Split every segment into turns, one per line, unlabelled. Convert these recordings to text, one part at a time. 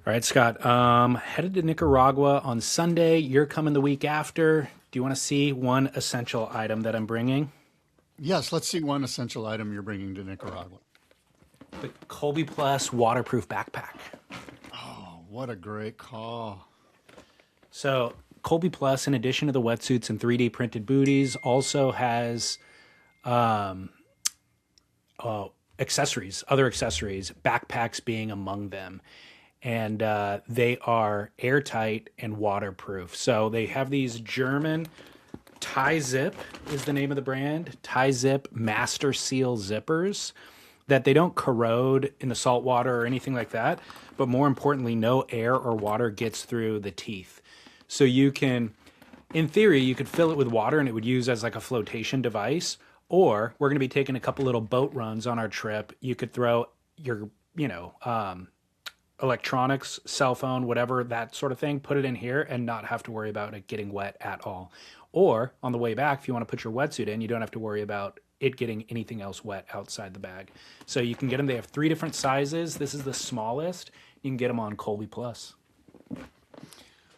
All right, Scott. Headed to Nicaragua on Sunday. You're coming the week after. Do you want to see one essential item that I'm bringing?
Yes, let's see one essential item you're bringing to Nicaragua.
The Colby Plus waterproof backpack.
Oh, what a great call.
So Colby Plus, in addition to the wetsuits and 3D printed booties, also has accessories, other accessories, backpacks being among them. And they are airtight and waterproof. So they have these German Tie-Zip is the name of the brand, Tie-Zip Master Seal zippers that they don't corrode in the salt water or anything like that. But more importantly, no air or water gets through the teeth. So you can, in theory, you could fill it with water and it would use as like a flotation device. Or we're going to be taking a couple little boat runs on our trip. You could throw your, electronics, cell phone, whatever, that sort of thing, put it in here and not have to worry about it getting wet at all. Or on the way back, if you want to put your wetsuit in, you don't have to worry about it getting anything else wet outside the bag. So you can get them. They have 3 different sizes. This is the smallest. You can get them on Colby Plus.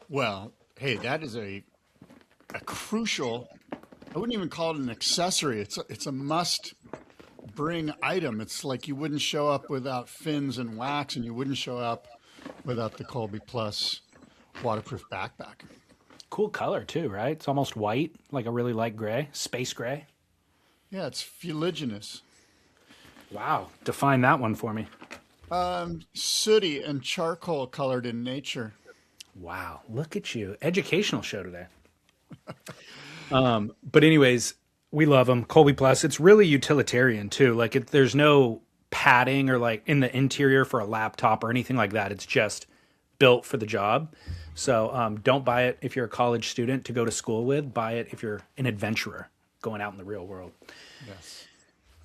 Well, hey, that is a crucial, I wouldn't even call it an accessory. It's a must bring item. It's like you wouldn't show up without fins and wax, and you wouldn't show up without the Colby Plus waterproof backpack.
Cool color too, right? It's almost white, like a really light gray, space gray.
Yeah, it's fuliginous.
Wow. Define that one for me.
Sooty and charcoal colored in nature.
Wow. Look at you. Educational show today. But anyways, we love them. Colby Plus. It's really utilitarian too. Like there's no padding or like in the interior for a laptop or anything like that. It's just built for the job. So don't buy it if you're a college student to go to school with. Buy it if you're an adventurer going out in the real world.
Yes.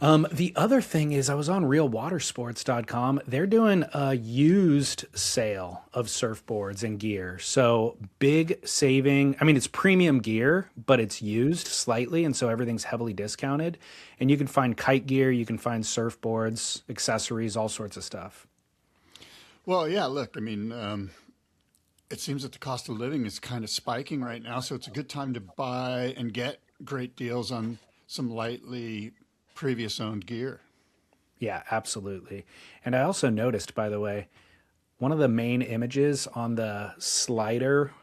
The other thing is I was on realwatersports.com. They're doing a used sale of surfboards and gear. So big saving. I mean, it's premium gear, but it's used slightly. And so everything's heavily discounted. And you can find kite gear. You can find surfboards, accessories, all sorts of stuff.
Well, yeah, look, I mean, it seems that the cost of living is kind of spiking right now. So it's a good time to buy and get great deals on some lightly previous owned gear.
Yeah, absolutely. And I also noticed, by the way, one of the main images on the slider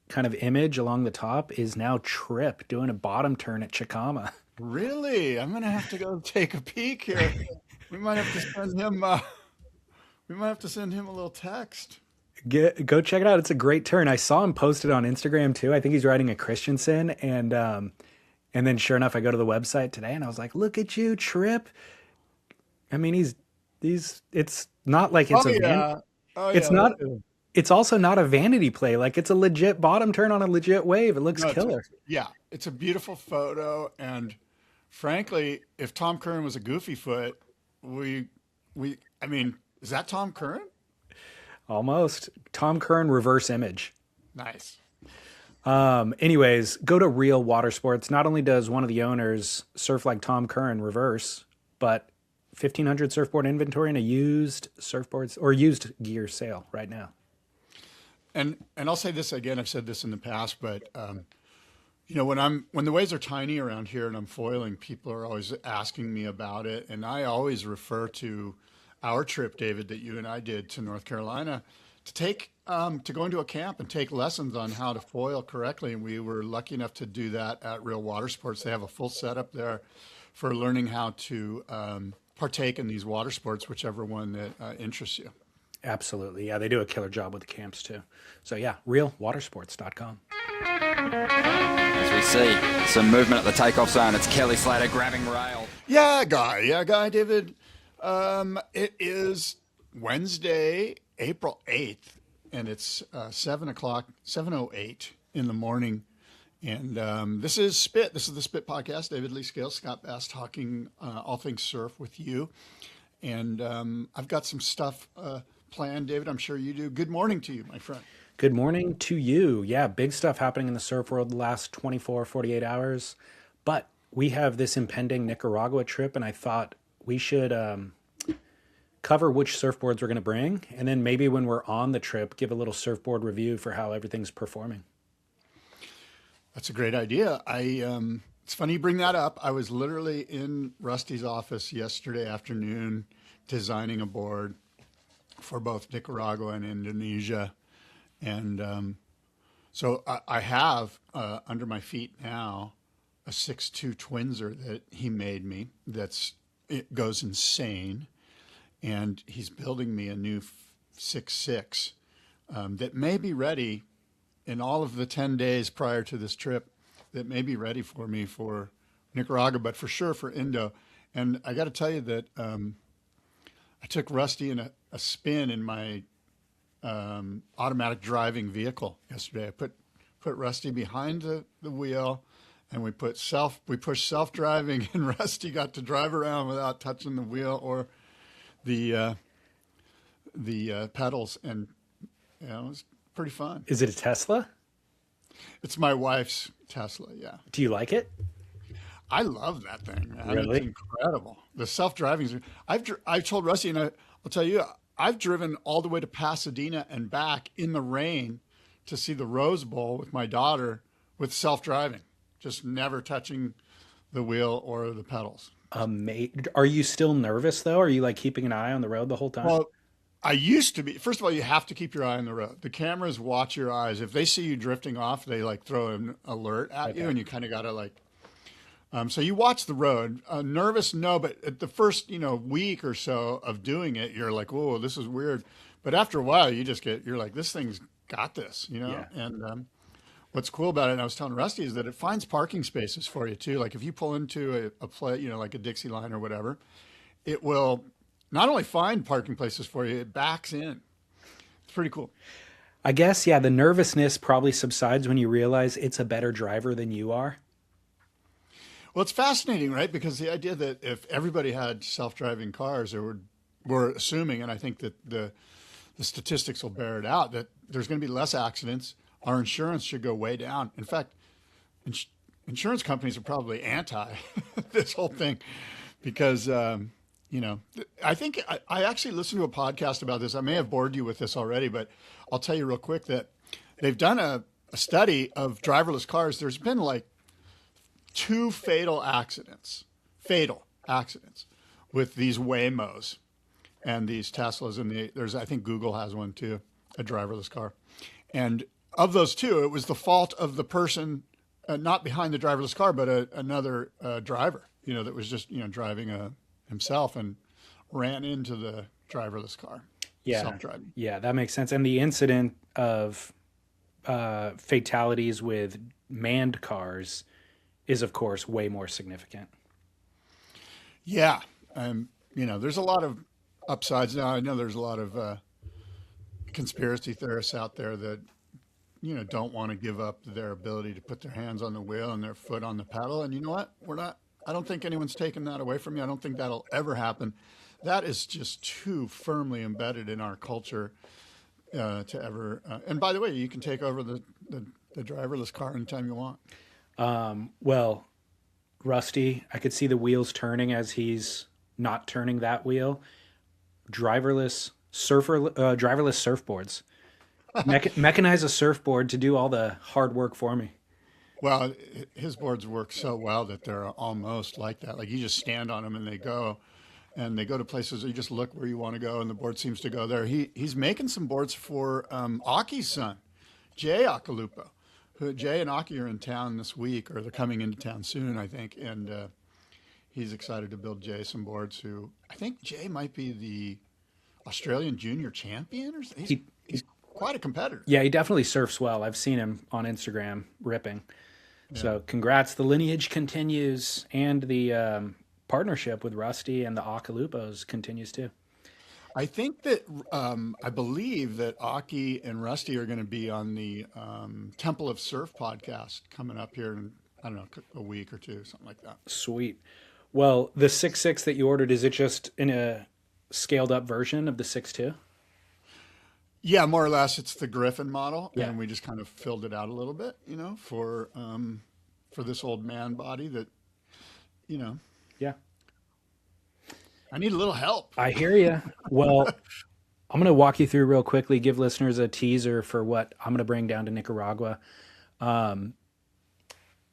kind of image along the top is now Trip doing a bottom turn at Chicama.
Really? I'm gonna have to go take a peek here. We might have to send him. We might have to send him a little text.
Go check it out. It's a great turn. I saw him posted on Instagram too. I think he's riding a Christensen, and then sure enough, I go to the website today and I was like, look at you, Trip. I mean, it's not like it's it's not, it's also not a vanity play. Like it's a legit bottom turn on a legit wave. It looks killer.
It's a beautiful photo. And frankly, if Tom Curran was a goofy foot, I mean, is that Tom Curran?
Almost. Tom Curran reverse image.
Nice.
Anyways, go to Real Water Sports. Not only does one of the owners surf like Tom Curran reverse, but 1,500 surfboard inventory and a used surfboards or used gear sale right now.
And I'll say this again. I've said this in the past, but when the waves are tiny around here and I'm foiling, people are always asking me about it, and I always refer to our trip, David, that you and I did to North Carolina to go into a camp and take lessons on how to foil correctly. And we were lucky enough to do that at Real Water Sports. They have a full setup there for learning how to partake in these water sports, whichever one that interests you.
Absolutely. Yeah, they do a killer job with the camps too. So yeah, realwatersports.com.
As we see some movement at the takeoff zone, it's Kelly Slater grabbing rail.
Yeah, guy, David. It is Wednesday, April 8th, and it's 7:08 in the morning. And this is Spit. This is the Spit Podcast. David Lee Scales, Scott Bass, talking all things surf with you. And I've got some stuff planned, David. I'm sure you do. Good morning to you, my friend.
Good morning to you. Yeah, big stuff happening in the surf world the last 24, 48 hours. But we have this impending Nicaragua trip, and I thought we should kind cover which surfboards we're going to bring, and then maybe when we're on the trip, give a little surfboard review for how everything's performing.
That's a great idea. It's funny you bring that up. I was literally in Rusty's office yesterday afternoon designing a board for both Nicaragua and Indonesia. And so I have under my feet now a 6'2" Twinser that he made me. It goes insane. And he's building me a new 6'6" that may be ready in all of the 10 days prior to this trip, that may be ready for me for Nicaragua, but for sure for Indo. And I got to tell you that I took Rusty in a spin in my automatic driving vehicle yesterday. I put Rusty behind the wheel, and we pushed self-driving, and Rusty got to drive around without touching the wheel or the pedals, and it was pretty fun.
Is it a Tesla?
It's my wife's Tesla. Yeah.
Do you like it?
I love that thing, man.
Really?
It's incredible. The self-driving. I've told Rusty, and I'll tell you, I've driven all the way to Pasadena and back in the rain to see the Rose Bowl with my daughter with self-driving, just never touching the wheel or the pedals.
Are you still nervous though? Are you like keeping an eye on the road the whole time?
Well, I used to be. First of all, you have to keep your eye on the road. The cameras watch your eyes. If they see you drifting off, they like throw an alert at you, and you kind of got to like. So you watch the road. Nervous, no, but at the first week or so of doing it, you're like, whoa, this is weird. But after a while, you're like, this thing's got this,
Yeah.
And what's cool about it, and I was telling Rusty, is that it finds parking spaces for you too. Like if you pull into a play, like a Dixie line or whatever, it will not only find parking places for you, it backs in. It's pretty cool.
I guess, yeah, the nervousness probably subsides when you realize it's a better driver than you are.
Well, it's fascinating, right? Because the idea that if everybody had self-driving cars, we're assuming, and I think that the statistics will bear it out, that there's going to be less accidents. Our insurance should go way down. In fact, insurance companies are probably anti this whole thing because, I think I actually listened to a podcast about this. I may have bored you with this already, but I'll tell you real quick that they've done a study of driverless cars. There's been like 2 fatal accidents with these Waymos and these Teslas. And I think Google has one too, a driverless car. And of those 2, it was the fault of the person not behind the driverless car, but another driver, that was just, driving himself and ran into the driverless car.
Yeah.
Self-driving.
Yeah, that makes sense. And the incident of fatalities with manned cars is, of course, way more significant.
Yeah. There's a lot of upsides. Now, I know there's a lot of conspiracy theorists out there that, don't want to give up their ability to put their hands on the wheel and their foot on the pedal. And you know what? I don't think anyone's taken that away from me. I don't think that'll ever happen. That is just too firmly embedded in our culture to ever. And by the way, you can take over the driverless car anytime you want.
Well, Rusty, I could see the wheels turning as he's not turning that wheel. Driverless surfboards. Mechanize a surfboard to do all the hard work for me.
Well, his boards work so well that they're almost like that. Like you just stand on them and they go to places you just look where you want to go and the board seems to go there. He's making some boards for Aki's son, Jay Akalupo. Jay and Aki are in town this week, or they're coming into town soon, I think. And he's excited to build Jay some boards. I think Jay might be the Australian junior champion. He's quite a competitor.
Yeah, he definitely surfs well. I've seen him on Instagram ripping. Yeah. So congrats. The lineage continues, and the partnership with Rusty and the Akalupos continues too.
I think that I believe that Aki and Rusty are going to be on the Temple of Surf podcast coming up here in, I don't know, a week or 2, something like that.
Sweet. Well, the 6.6 that you ordered, is it just in a scaled up version of the 6.2?
Yeah, more or less. It's the Griffin model,
yeah.
And we just kind of filled it out a little bit, for this old man body that,
Yeah.
I need a little help.
I hear you. Well, I'm going to walk you through real quickly, give listeners a teaser for what I'm going to bring down to Nicaragua. I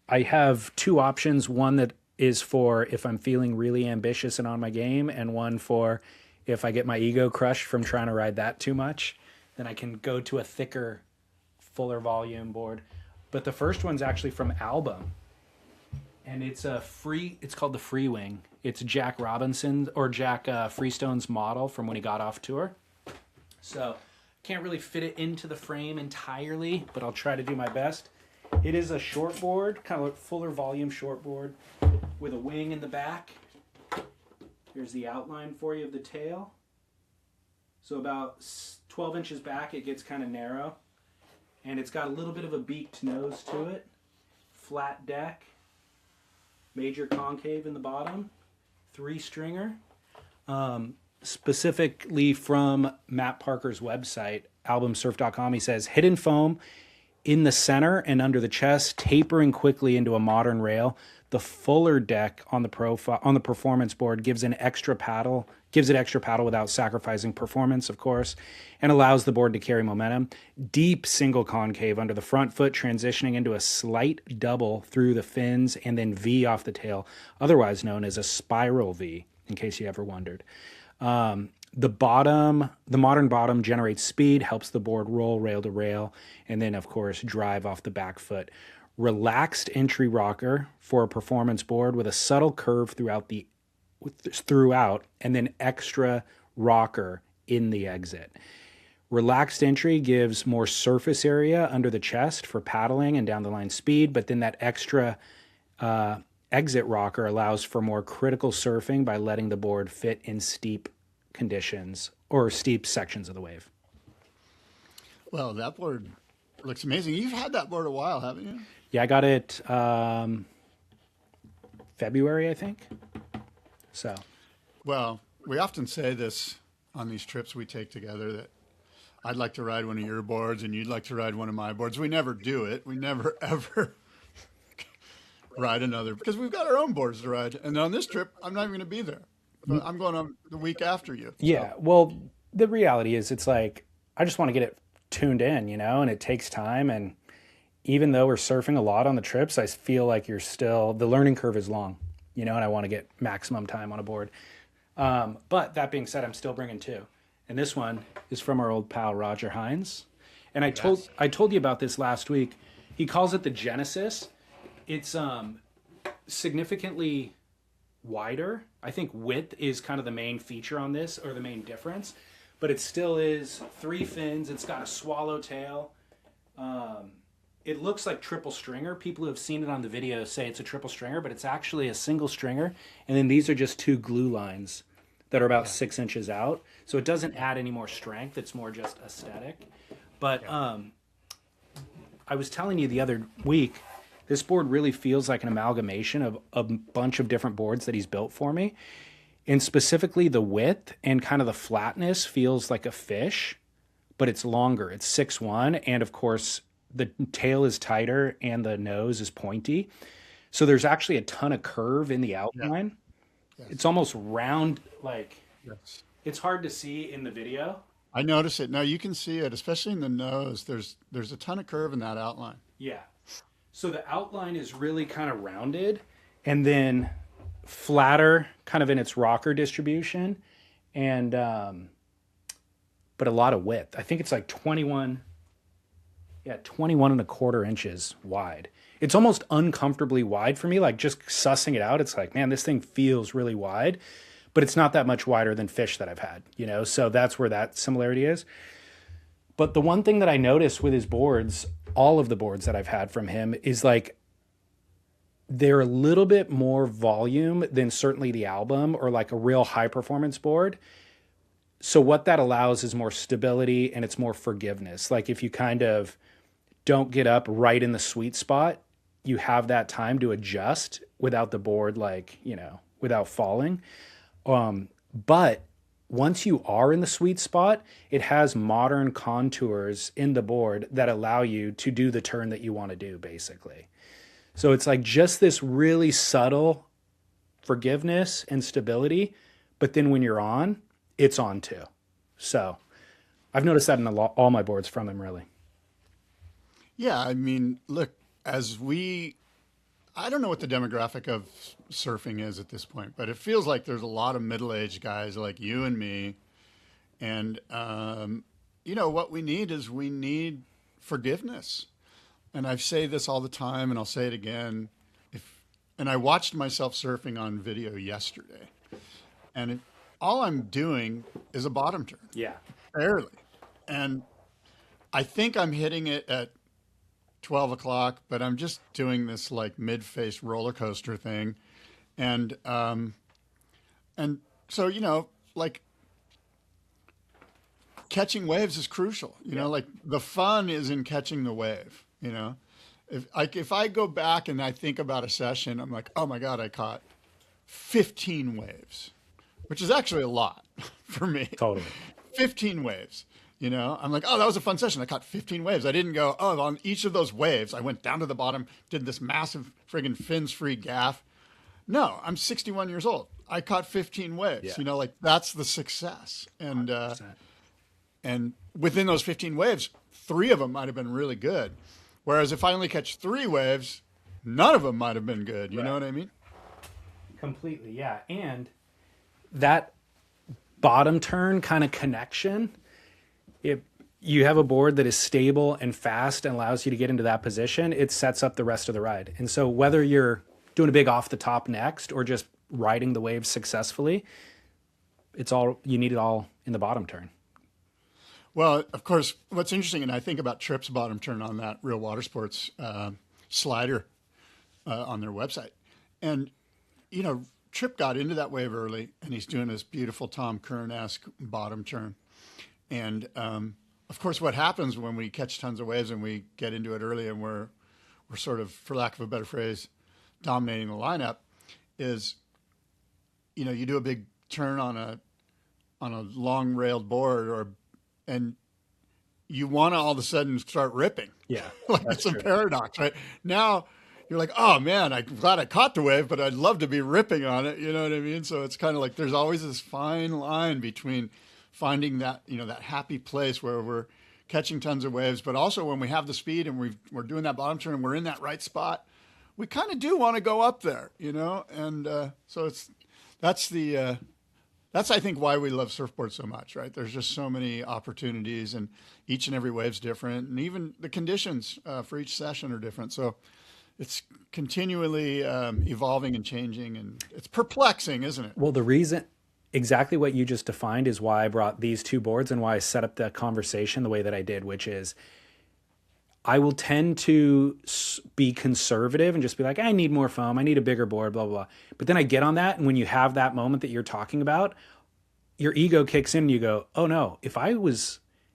have two options. One that is for if I'm feeling really ambitious and on my game, and one for if I get my ego crushed from trying to ride that too much, then I can go to a thicker, fuller volume board. But the first one's actually from Album, and it's called the Free Wing. It's Jack Robinson or Jack Freestone's model from when he got off tour. So can't really fit it into the frame entirely, but I'll try to do my best. It is a short board, kind of a fuller volume short board with a wing in the back. Here's the outline for you of the tail. So about 12 inches back, it gets kind of narrow. And it's got a little bit of a beaked nose to it. Flat deck. Major concave in the bottom. 3-stringer. Specifically from Matt Parker's website, albumsurf.com, he says, hidden foam in the center and under the chest, tapering quickly into a modern rail. The fuller deck on the performance board gives it extra paddle without sacrificing performance, of course, and allows the board to carry momentum. Deep single concave under the front foot, transitioning into a slight double through the fins and then V off the tail, otherwise known as a spiral V, in case you ever wondered. The modern bottom generates speed, helps the board roll rail to rail, and then, of course, drive off the back foot. Relaxed entry rocker for a performance board with a subtle curve throughout, and then extra rocker in the exit. Relaxed entry gives more surface area under the chest for paddling and down the line speed, but then that extra exit rocker allows for more critical surfing by letting the board fit in steep conditions or steep sections of the wave.
Well, that board looks amazing. You've had that board a while, haven't you?
Yeah, I got it February, I think. So,
well, we often say this on these trips we take together, that I'd like to ride one of your boards and you'd like to ride one of my boards. We never do it. We never, ever ride another because we've got our own boards to ride. And on this trip, I'm not even going to be there. I'm going on the week after you. So.
Yeah, well, the reality is it's like I just want to get it tuned in, and it takes time. And even though we're surfing a lot on the trips, I feel like the learning curve is long, and I want to get maximum time on a board. But that being said, I'm still bringing two. And this one is from our old pal, Roger Hinds. And I told you about this last week. He calls it the Genesis. It's significantly wider. I think width is kind of the main feature on this, or the main difference. But it still is 3 fins. It's got a swallowtail. It looks like triple stringer. People who have seen it on the video say it's a triple stringer, but it's actually a single stringer. And then these are just 2 glue lines that are about 6 inches out. So it doesn't add any more strength. It's more just aesthetic. But I was telling you the other week, this board really feels like an amalgamation of a bunch of different boards that he's built for me. And specifically the width and kind of the flatness feels like a fish, but it's longer. It's 6'1", and of course the tail is tighter and the nose is pointy. So there's actually a ton of curve in the outline. Yeah. Yes. It's almost round, It's hard to see in the video.
I notice it. No, you can see it, especially in the nose. There's a ton of curve in that outline.
Yeah. So the outline is really kind of rounded and then flatter kind of in its rocker distribution, and but a lot of width. I think it's like 21 and a quarter inches wide. It's almost uncomfortably wide for me. Like just sussing it out, it's like, man, this thing feels really wide, but it's not that much wider than fish that I've had, so that's where that similarity is. But the one thing that I noticed with his boards, all of the boards that I've had from him, is like they're a little bit more volume than certainly the Album or like a real high performance board. So what that allows is more stability and it's more forgiveness. Like if you kind of don't get up right in the sweet spot, you have that time to adjust without the board, without falling. But once you are in the sweet spot, it has modern contours in the board that allow you to do the turn that you want to do, basically. So it's like just this really subtle forgiveness and stability, but then when you're on, it's on too. So I've noticed that in all my boards from him, really.
Yeah, I mean, look, I don't know what the demographic of surfing is at this point, but it feels like there's a lot of middle-aged guys like you and me. And, what we need forgiveness. And I say this all the time, and I'll say it again. And I watched myself surfing on video yesterday, and all I'm doing is a bottom turn.
Yeah.
Barely. And I think I'm hitting it at 12 o'clock, but I'm just doing this like mid-face roller coaster thing. And so, like catching waves is crucial, like the fun is in catching the wave, If I go back and I think about a session, I'm like, oh my God, I caught 15 waves, which is actually a lot for me.
Totally.
15 waves. I'm like, oh, that was a fun session. I caught 15 waves. I didn't go, oh, on each of those waves, I went down to the bottom, did this massive friggin' fins-free gaff. No, I'm 61 years old. I caught 15 waves.
Yeah.
Like that's the success. And within those 15 waves, 3 of them might have been really good. Whereas if I only catch 3 waves, none of them might have been good. You know what I mean?
Completely, yeah. And that bottom turn kind of connection, if you have a board that is stable and fast and allows you to get into that position, it sets up the rest of the ride. And so whether you're doing a big off the top next or just riding the waves successfully, you need it all in the bottom turn.
Well, of course, what's interesting, and I think about Tripp's bottom turn on that Real Water Sports slider on their website. And, Tripp got into that wave early, and he's doing this beautiful Tom Curran-esque bottom turn. And, of course, what happens when we catch tons of waves and we get into it early and we're sort of, for lack of a better phrase, dominating the lineup is, you do a big turn on a long railed board and you want to all of a sudden start ripping.
Yeah.
Like it's a paradox, right? Now you're like, oh man, I'm glad I caught the wave, but I'd love to be ripping on it. You know what I mean? So it's kind of like there's always this fine line between finding that, that happy place where we're catching tons of waves, but also when we have the speed and we're doing that bottom turn and we're in that right spot, we kind of do want to go up there, and so that's, I think, why we love surfboards so much, right? There's just so many opportunities, and each and every wave's different, and even the conditions for each session are different. So it's continually evolving and changing, and it's perplexing, isn't it?
Well, the reason, exactly what you just defined, is why I brought these 2 boards and why I set up the conversation the way that I did, which is I will tend to be conservative and just be like, I need more foam. I need a bigger board, blah, blah, blah. But then I get on that. And when you have that moment that you're talking about, your ego kicks in and you go, oh no, if I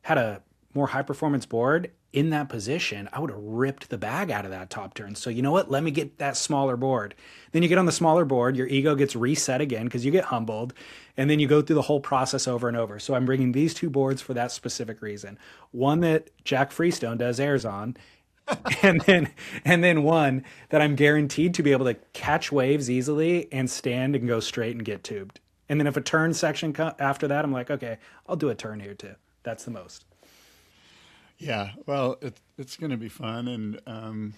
had a more high performance board in that position, I would have ripped the bag out of that top turn. So you know what? Let me get that smaller board. Then you get on the smaller board, your ego gets reset again because you get humbled, and then you go through the whole process over and over. So I'm bringing these 2 boards for that specific reason. One that Jack Freestone does airs on, and then one that I'm guaranteed to be able to catch waves easily and stand and go straight and get tubed. And then if a turn section after that, I'm like, okay, I'll do a turn here too. That's the most.
Yeah, well, it's going to be fun, and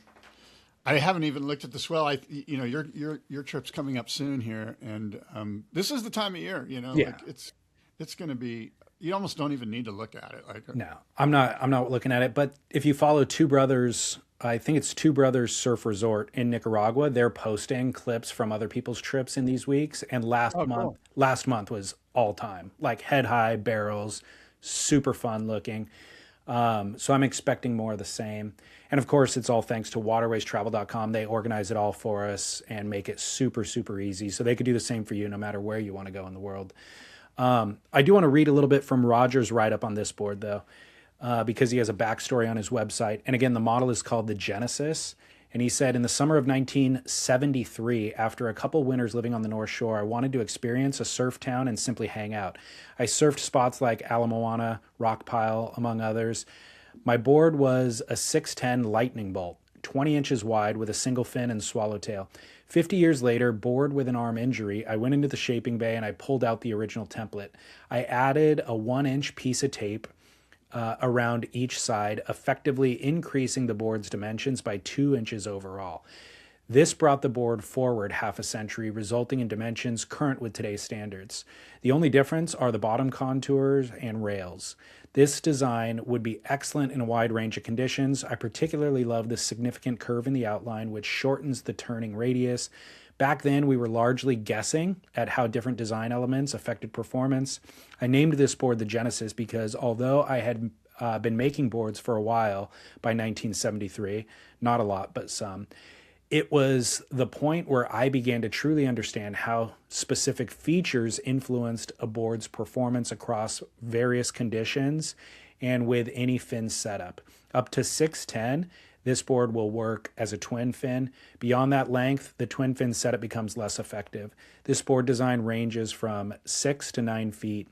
I haven't even looked at the swell. Your trip's coming up soon here, and this is the time of year.
Yeah.
Like it's going to be. You almost don't even need to look at it. Like
no, I'm not looking at it. But if you follow Two Brothers, I think it's Two Brothers Surf Resort in Nicaragua, they're posting clips from other people's trips in these weeks. And last month was all time, like head high barrels, super fun looking. So I'm expecting more of the same. And of course, it's all thanks to waterwaystravel.com. They organize it all for us and make it super, super easy. So they could do the same for you no matter where you want to go in the world. I do want to read a little bit from Roger's write-up on this board, though, because he has a backstory on his website. And again, the model is called the Genesis. And he said, in the summer of 1973, after a couple winters living on the North Shore, I wanted to experience a surf town and simply hang out. I surfed spots like Ala Moana, Rock Pile, among others. My board was a 610 Lightning Bolt, 20 inches wide with a single fin and swallowtail. 50 years later, bored with an arm injury, I went into the shaping bay and I pulled out the original template. I added a 1-inch piece of tape around each side, effectively increasing the board's dimensions by 2 inches overall. This brought the board forward half a century, resulting in dimensions current with today's standards. The only difference are the bottom contours and rails. This design would be excellent in a wide range of conditions. I particularly love the significant curve in the outline, which shortens the turning radius. Back then, we were largely guessing at how different design elements affected performance. I named this board the Genesis because although I had been making boards for a while by 1973, not a lot, but some, it was the point where I began to truly understand how specific features influenced a board's performance across various conditions and with any fin setup. Up to 6'10", this board will work as a twin fin. Beyond that length, the twin fin setup becomes less effective. This board design ranges from 6 to 9 feet.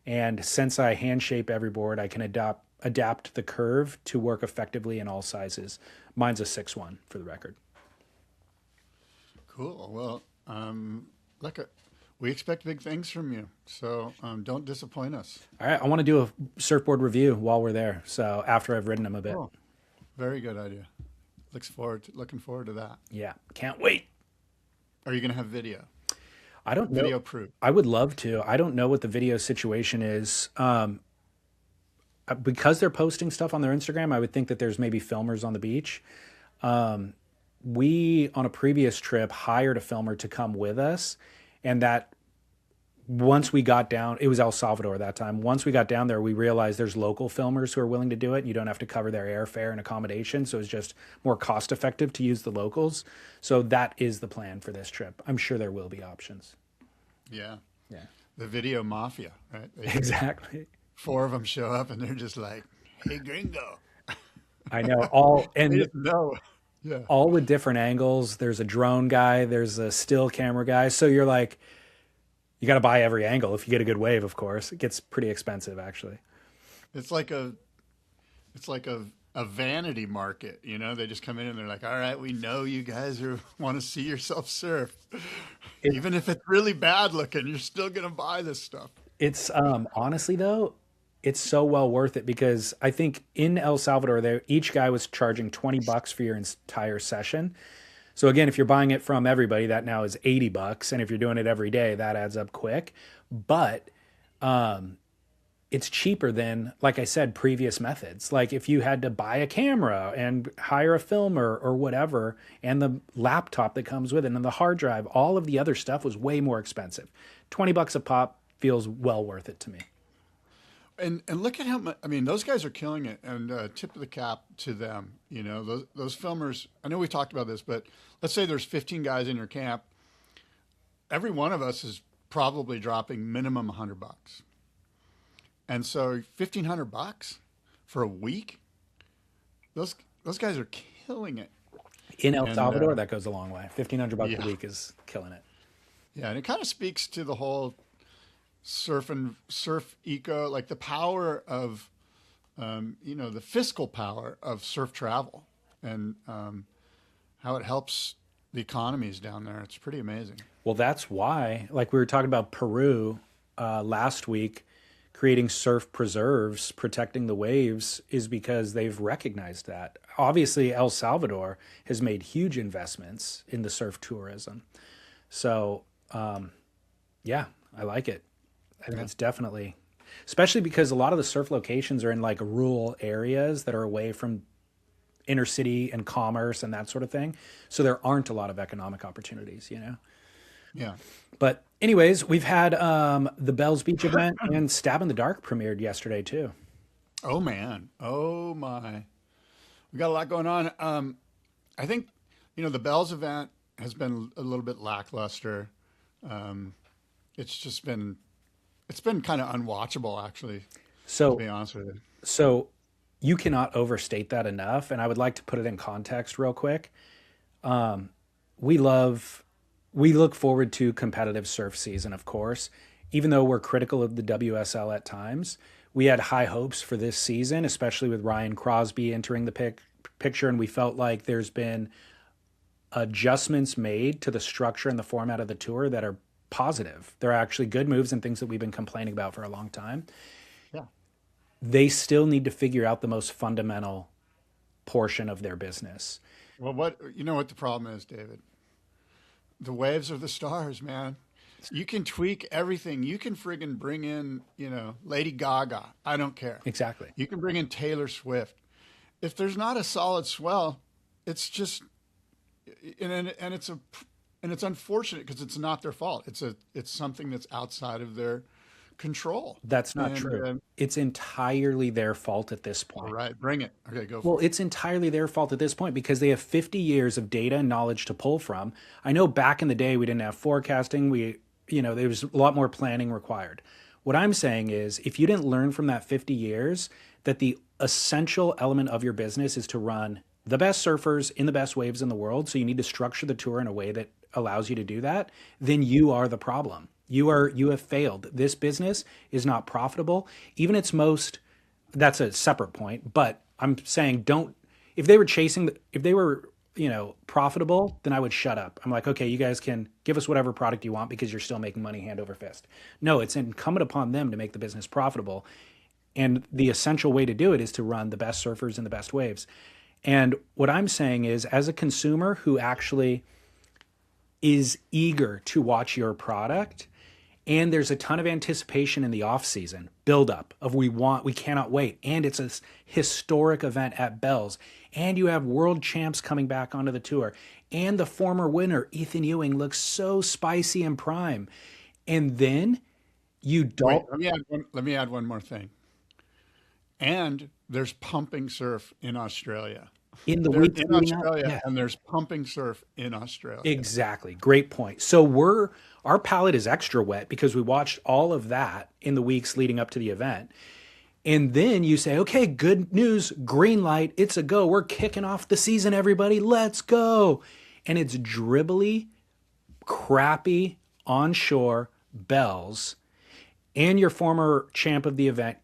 And since I hand shape every board, I can adapt the curve to work effectively in all sizes. Mine's a 6'1", for the record.
Cool. Well, look, we expect big things from you, so don't disappoint us.
All right, I want to do a surfboard review while we're there, so after I've ridden them a bit.
Cool. Very good idea. Looking forward to that.
Yeah, can't wait.
Are you going to have video?
I don't know.
Video proof.
I would love to. I don't know what the video situation is. Because they're posting stuff on their Instagram, I would think that there's maybe filmers on the beach. We, on a previous trip, hired a filmer to come with us. And that once we got down, it was El Salvador that time. Once we got down there, we realized there's local filmers who are willing to do it. And you don't have to cover their airfare and accommodation. So it's just more cost effective to use the locals. So that is the plan for this trip. I'm sure there will be options.
Yeah.
Yeah.
The video mafia, right?
Exactly.
4 of them show up and they're just like, "Hey, gringo."
I know. All and
No. Yeah.
all with different angles. There's a drone guy, there's a still camera guy. So you're like, you got to buy every angle if you get a good wave, of course. It gets pretty expensive, actually.
It's like a vanity market, you know? They just come in and they're like, "All right, we know you guys want to see yourself surf. Even if it's really bad looking, you're still going to buy this stuff."
It's honestly, though, it's so well worth it because I think in El Salvador, each guy was charging $20 for your entire session. So again, if you're buying it from everybody, that now is $80. And if you're doing it every day, that adds up quick. But it's cheaper than, like I said, previous methods. Like if you had to buy a camera and hire a filmer or whatever, and the laptop that comes with it and the hard drive, all of the other stuff was way more expensive. $20 a pop feels well worth it to me.
And look at how much, I mean, those guys are killing it, and tip of the cap to them. You know, those filmers, I know we talked about this, but let's say there's 15 guys in your camp. Every one of us is probably dropping minimum $100. And so $1,500 for a week, those guys are killing it.
In El Salvador, that goes a long way. $1,500 a week is killing it.
Yeah, and it kind of speaks to the whole surf eco, like the power of, the fiscal power of surf travel and how it helps the economies down there. It's pretty amazing.
Well, that's why, like we were talking about Peru last week, creating surf preserves, protecting the waves, is because they've recognized that. Obviously, El Salvador has made huge investments in the surf tourism. So, yeah, I like it. I think it's definitely, especially because a lot of the surf locations are in like rural areas that are away from inner city and commerce and that sort of thing. So there aren't a lot of economic opportunities, you know?
Yeah.
But anyways, we've had the Bells Beach event and Stab in the Dark premiered yesterday too.
Oh man. Oh my. We got a lot going on. I think, the Bells event has been a little bit lackluster. It's been kind of unwatchable, actually, to be honest with you.
So you cannot overstate that enough. And I would like to put it in context real quick. We look forward to competitive surf season, of course. Even though we're critical of the WSL at times, we had high hopes for this season, especially with Ryan Crosby entering the picture, and we felt like there's been adjustments made to the structure and the format of the tour that are positive. They're actually good moves and things that we've been complaining about for a long time.
Yeah.
They still need to figure out the most fundamental portion of their business.
Well, you know what the problem is, David? The waves are the stars, man. You can tweak everything. You can friggin' bring in, Lady Gaga. I don't care.
Exactly.
You can bring in Taylor Swift. If there's not a solid swell, it's just, and it's unfortunate because it's not their fault. It's something that's outside of their control.
That's not true. It's entirely their fault at this point.
All right, bring it. Okay, go for
Well,
it.
it's entirely their fault at this point because they have 50 years of data and knowledge to pull from. I know back in the day we didn't have forecasting. There was a lot more planning required. What I'm saying is if you didn't learn from that 50 years that the essential element of your business is to run the best surfers in the best waves in the world, so you need to structure the tour in a way that allows you to do that, then you are the problem. You have failed. This business is not profitable. Even its most, that's a separate point, but I'm saying if they were profitable, then I would shut up. I'm like, okay, you guys can give us whatever product you want because you're still making money hand over fist. No, it's incumbent upon them to make the business profitable. And the essential way to do it is to run the best surfers in the best waves. And what I'm saying is, as a consumer who actually is eager to watch your product, and there's a ton of anticipation in the off season buildup of we cannot wait. And it's a historic event at Bells. And you have world champs coming back onto the tour. And the former winner, Ethan Ewing, looks so spicy and prime. And then you don't.
Wait, let me add one more thing. And there's pumping surf in Australia.
In the week
in Australia, yeah. And there's pumping surf in Australia.
Exactly. Great point. So our palate is extra wet because we watched all of that in the weeks leading up to the event. And then you say, okay, good news, green light, it's a go. We're kicking off the season, everybody. Let's go. And it's dribbly, crappy, onshore Bells. And your former champ of the event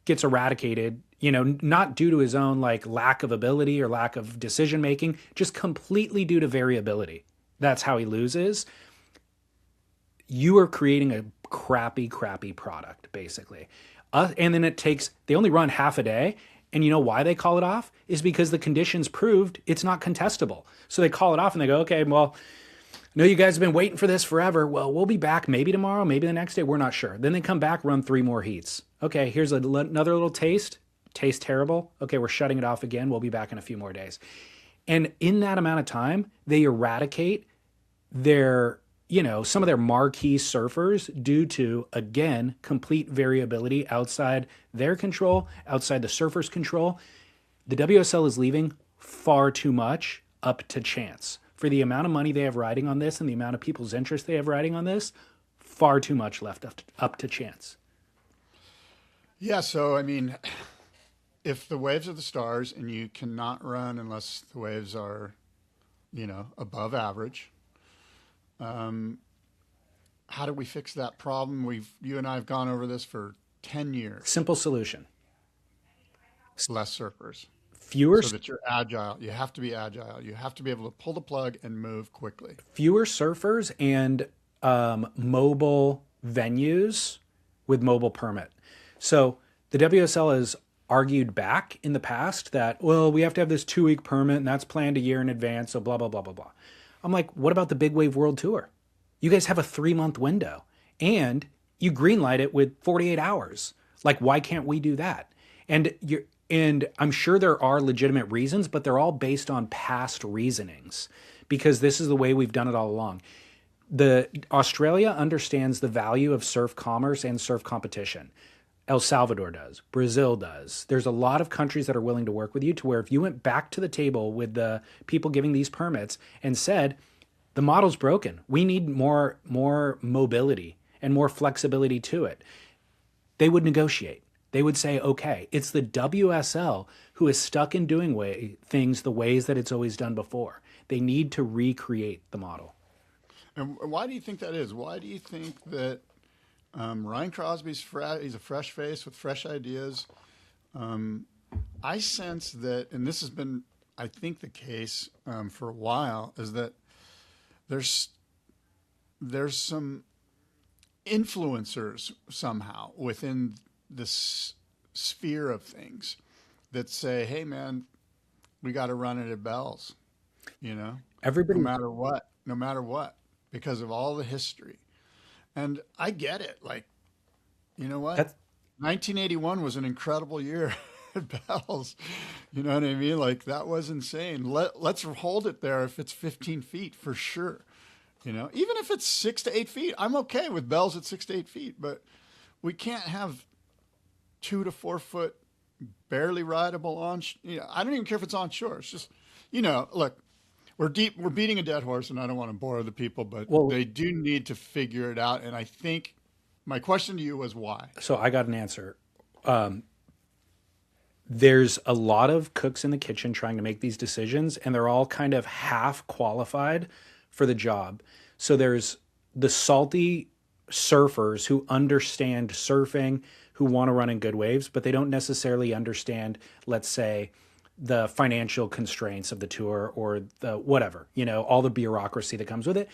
gets eradicated, not due to his own lack of ability or lack of decision making, just completely due to variability. That's how he loses. You are creating a crappy product, basically. And then they only run half a day. And you know why they call it off? Is because the conditions proved it's not contestable. So they call it off and they go, okay, well, I know you guys have been waiting for this forever. Well, we'll be back maybe tomorrow, maybe the next day. We're not sure. Then they come back, run 3 more heats. Okay, here's another little taste. Tastes terrible. Okay, we're shutting it off again. We'll be back in a few more days. And in that amount of time, they eradicate some of their marquee surfers due to, again, complete variability outside their control, outside the surfer's control. The WSL is leaving far too much up to chance. For the amount of money they have riding on this and the amount of people's interest they have riding on this, far too much left up to chance.
Yeah, so, if the waves are the stars and you cannot run unless the waves are, above average, how do we fix that problem? You and I have gone over this for 10 years.
Simple solution.
Less surfers.
Fewer.
So that you're agile. You have to be agile. You have to be able to pull the plug and move quickly.
Fewer surfers and mobile venues with mobile permit. So the WSL has argued back in the past that, well, we have to have this 2-week permit and that's planned a year in advance. So blah, blah, blah, blah, blah. I'm like, what about the Big Wave World Tour? You guys have a 3-month window and you greenlight it with 48 hours. Why can't we do that? And I'm sure there are legitimate reasons, but they're all based on past reasonings because this is the way we've done it all along. Australia understands the value of surf commerce and surf competition. El Salvador does. Brazil does. There's a lot of countries that are willing to work with you to where if you went back to the table with the people giving these permits and said, the model's broken, we need more mobility and more flexibility to it, they would negotiate. They would say, okay, it's the WSL who is stuck in doing things the ways that it's always done before. They need to recreate the model.
And why do you think that is? Why do you think that Ryan Crosby's he's a fresh face with fresh ideas? I sense that, and this has been I think the case for a while is that there's some influencers somehow within this sphere of things that say, hey man, we got to run it at Bells,
Everybody,
no matter what, because of all the history. And I get it. Like, you know what? 1981 was an incredible year at Bells. You know what I mean? Like, that was insane. Let's hold it there if it's 15 feet for sure. Even if it's 6 to 8 feet, I'm okay with Bells at 6 to 8 feet, but we can't have 2 to 4 foot barely rideable on. I don't even care if it's on shore. It's just, look, we're beating a dead horse, and I don't want to bore the people, but they do need to figure it out. And I think my question to you was why.
So I got an answer. There's a lot of cooks in the kitchen trying to make these decisions, and they're all kind of half qualified for the job. So there's the salty surfers who understand surfing, who want to run in good waves, but they don't necessarily understand, let's say, the financial constraints of the tour or the whatever, all the bureaucracy that comes with it.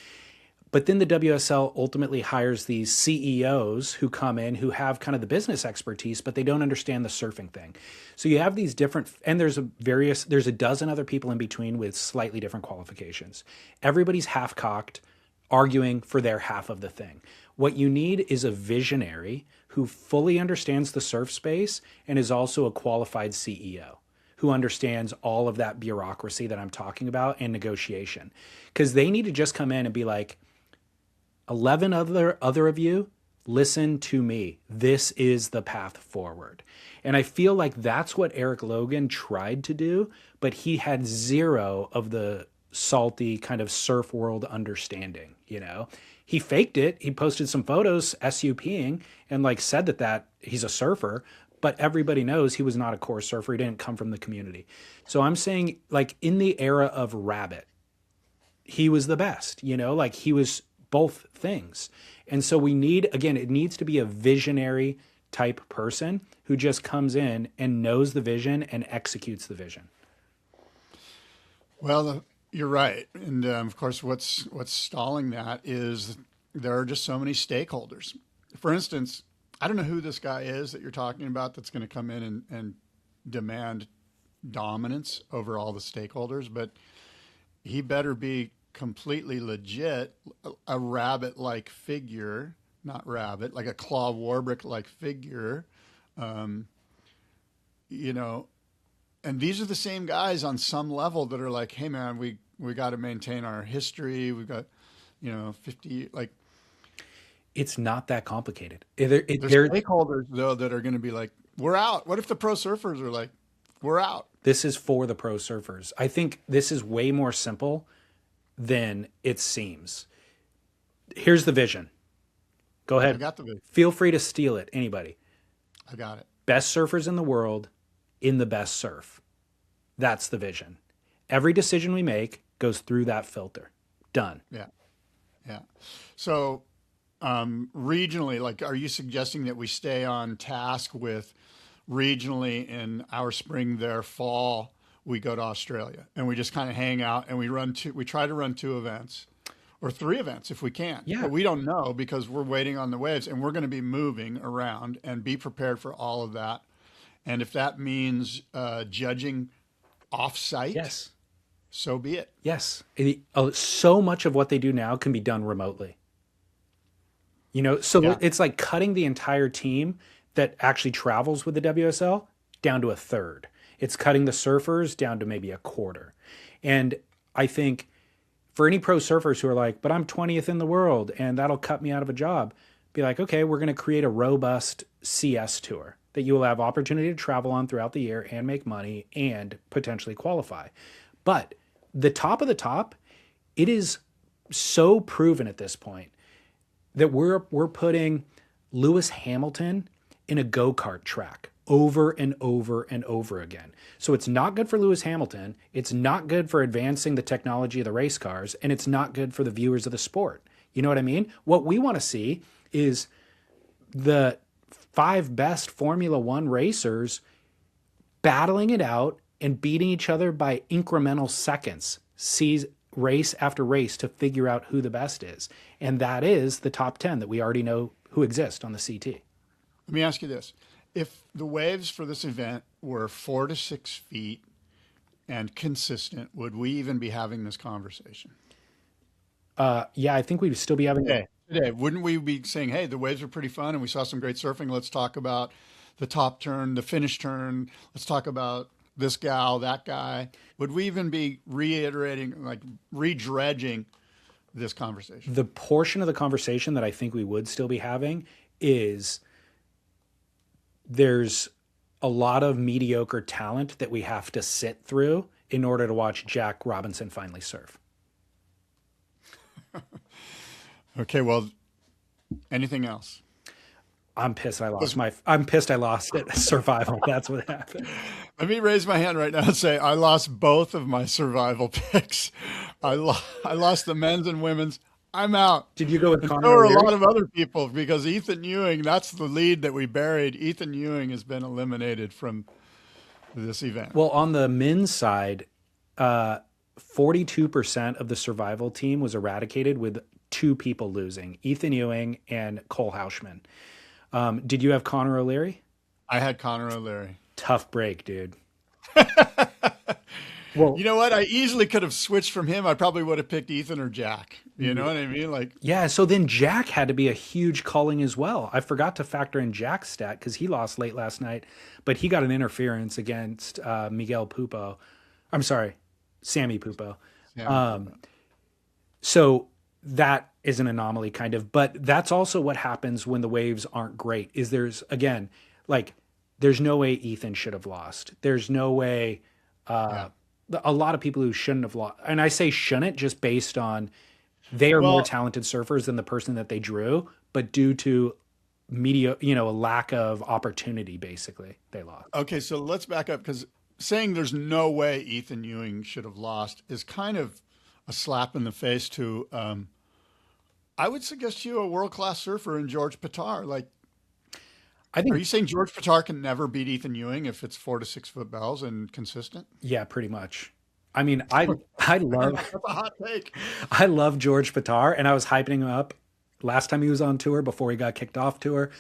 But then the WSL ultimately hires these CEOs who come in who have kind of the business expertise, but they don't understand the surfing thing. So you have these different, and there's a dozen other people in between with slightly different qualifications. Everybody's half-cocked, arguing for their half of the thing. What you need is a visionary who fully understands the surf space and is also a qualified CEO who understands all of that bureaucracy that I'm talking about and negotiation. Because they need to just come in and be like, 11 other of you, listen to me. This is the path forward. And I feel like that's what Eric Logan tried to do, but he had zero of the salty kind of surf world understanding, He faked it. He posted some photos SUPing and said that he's a surfer, but everybody knows he was not a core surfer. He didn't come from the community. So I'm saying in the era of Rabbit, he was the best, he was both things. And so we need, again, it needs to be a visionary type person who just comes in and knows the vision and executes the vision.
Well, you're right. And of course, what's stalling that is there are just so many stakeholders. For instance, I don't know who this guy is that you're talking about that's going to come in and demand dominance over all the stakeholders, but he better be completely legit, a rabbit-like figure, not rabbit, like a Claw Warbrick-like figure, and these are the same guys on some level that are like, hey man, we got to maintain our history. We've got, 50,
it's not that complicated.
There's stakeholders though that are going to be like, we're out. What if the pro surfers are like, we're out?
This is for the pro surfers. I think this is way more simple than it seems. Here's the vision. Go ahead.
I got the vision.
Feel free to steal it, anybody.
I got it.
Best surfers in the world in the best surf. That's the vision. Every decision we make goes through that filter. Done.
Yeah. So regionally, are you suggesting that we stay on task with regionally in our spring, their fall, we go to Australia and we just kind of hang out and we try to run 2 events or 3 events if we can.
Yeah.
But we don't know because we're waiting on the waves and we're going to be moving around and be prepared for all of that. And if that means judging off-site,
yes,
so be it.
Yes. So much of what they do now can be done remotely. It's like cutting the entire team that actually travels with the WSL down to a third. It's cutting the surfers down to maybe a quarter. And I think for any pro surfers who are like, but I'm 20th in the world and that'll cut me out of a job, be like, okay, we're going to create a robust CS tour that you will have opportunity to travel on throughout the year and make money and potentially qualify. But the top of the top, it is so proven at this point that we're putting Lewis Hamilton in a go-kart track over and over and over again. So it's not good for Lewis Hamilton. It's not good for advancing the technology of the race cars, and it's not good for the viewers of the sport. You know what I mean? What we want to see is the 5 best Formula One racers battling it out and beating each other by incremental seconds, sees race after race to figure out who the best is. And that is the top 10 that we already know who exist on the CT.
Let me ask you this. If the waves for this event were 4 to 6 feet and consistent, would we even be having this conversation?
Yeah, I think we'd still be having
Today, wouldn't we be saying, hey, the waves were pretty fun and we saw some great surfing. Let's talk about the top turn, the finish turn. Let's talk about this gal, that guy. Would we even be reiterating, like redredging this conversation?
The portion of the conversation that I think we would still be having is there's a lot of mediocre talent that we have to sit through in order to watch Jack Robinson finally surf.
Okay, well, anything else?
I'm pissed I lost it. Survival. That's what happened.
Let me raise my hand right now and say I lost both of my survival picks. I lost the men's and women's. I'm out.
Did you go with Connor?
There were a lot of other people because Ethan Ewing, that's the lead that we buried. Ethan Ewing has been eliminated from this event.
Well, on the men's side, 42% of the survival team was eradicated with 2 people losing, Ethan Ewing and Cole Houshman. Did you have Connor O'Leary?
I had Connor O'Leary.
Tough break, dude.
Well, you know what? I easily could have switched from him. I probably would have picked Ethan or Jack. You know what I mean? Like,
yeah. So then Jack had to be a huge calling as well. I forgot to factor in Jack's stat because he lost late last night, but he got an interference against Miguel Pupo. I'm sorry, Sammy Pupo. So that is an anomaly kind of, but that's also what happens when the waves aren't great is there's no way Ethan should have lost. There's no way, a lot of people who shouldn't have lost, and I say shouldn't just based on they are more talented surfers than the person that they drew, but due to media, a lack of opportunity, basically they lost.
Okay. So let's back up because saying there's no way Ethan Ewing should have lost is kind of a slap in the face to, I would suggest you a world-class surfer in George Pitar. Like, are you saying George Pitar can never beat Ethan Ewing if it's 4 to 6 foot bells and consistent?
Yeah, pretty much. I mean, I love
that's a hot take.
I love George Pitar, and I was hyping him up last time he was on tour before he got kicked off tour.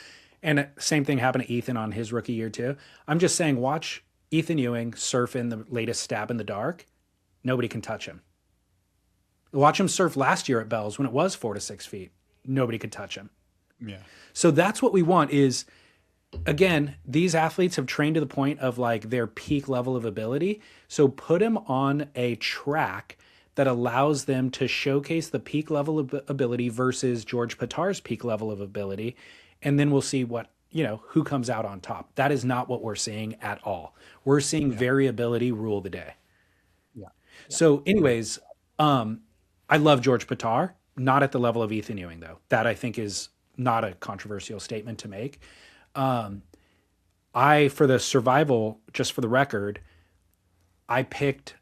And same thing happened to Ethan on his rookie year too. I'm just saying, watch Ethan Ewing surf in the latest Stab in the Dark. Nobody can touch him. Watch him surf last year at Bells when it was 4 to 6 feet. Nobody could touch him.
Yeah.
So that's what we want is, again, these athletes have trained to the point of like their peak level of ability. So put them on a track that allows them to showcase the peak level of ability versus George Pitar's peak level of ability. And then we'll see what, who comes out on top. That is not what we're seeing at all. We're seeing variability rule the day.
Yeah.
So anyways, I love George Pitar, not at the level of Ethan Ewing though. That I think is not a controversial statement to make. For the survival, just for the record, I picked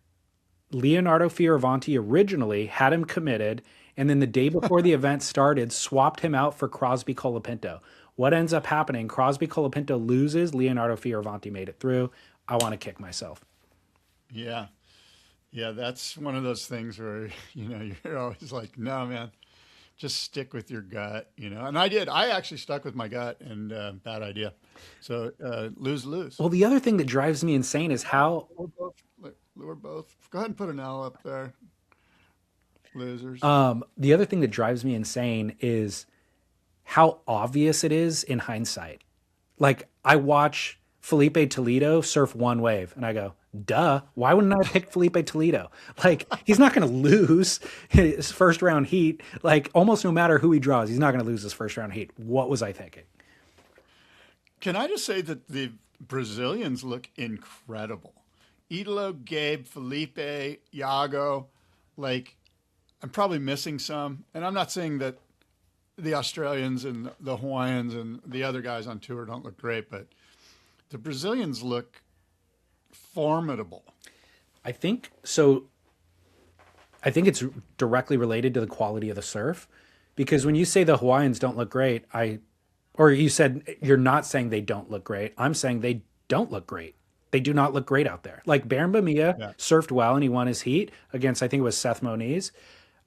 Leonardo Fioravanti originally, had him committed, and then the day before the event started, swapped him out for Crosby Colapinto. What ends up happening? Crosby Colapinto loses, Leonardo Fioravanti made it through. I want to kick myself.
Yeah. Yeah, that's one of those things where, you're always like, no, man, just stick with your gut, And I did. I actually stuck with my gut and bad idea. So lose.
Well, the other thing that drives me insane is how...
We're both. Go ahead and put an L up there. Losers.
The other thing that drives me insane is how obvious it is in hindsight. Like, I watch Felipe Toledo surf one wave, and I go, duh, why wouldn't I have picked Felipe Toledo? Like, he's not going to lose his first round heat. Like, almost no matter who he draws, he's not going to lose his first round heat. What was I thinking?
Can I just say that the Brazilians look incredible? Idolo, Gabe, Felipe, Iago, like, I'm probably missing some. And I'm not saying that the Australians and the Hawaiians and the other guys on tour don't look great, but the Brazilians look formidable.
I think it's directly related to the quality of the surf, because when you say the Hawaiians don't look great, or you said you're not saying they don't look great. I'm saying they don't look great. They do not look great out there. Like Baron Bamia
Yeah.
surfed well and he won his heat against, I think it was Seth Moniz.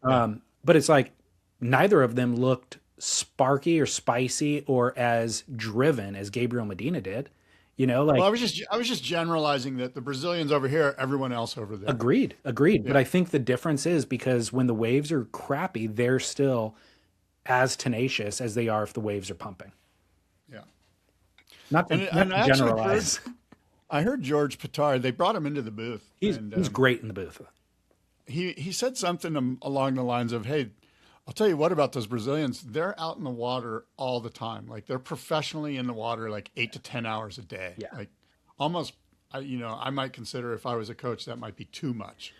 Yeah.
But it's like neither of them looked sparky or spicy or as driven as Gabriel Medina did. You know, like
Well, I was just generalizing that the Brazilians over here, everyone else over there.
agreed. But I think the difference is because when the waves are crappy, they're still as tenacious as they are if the waves are pumping.
Yeah.
Not to,
And
not
I
to
actually
generalize.
I heard George Pitar, they brought him into the booth.
He's great in the booth.
He said something along the lines of, "Hey, I'll tell you what about those Brazilians. They're out in the water all the time. Like they're professionally in the water like 8 to 10 hours a day.
Yeah.
Like almost, I might consider if I was a coach, that might be too much."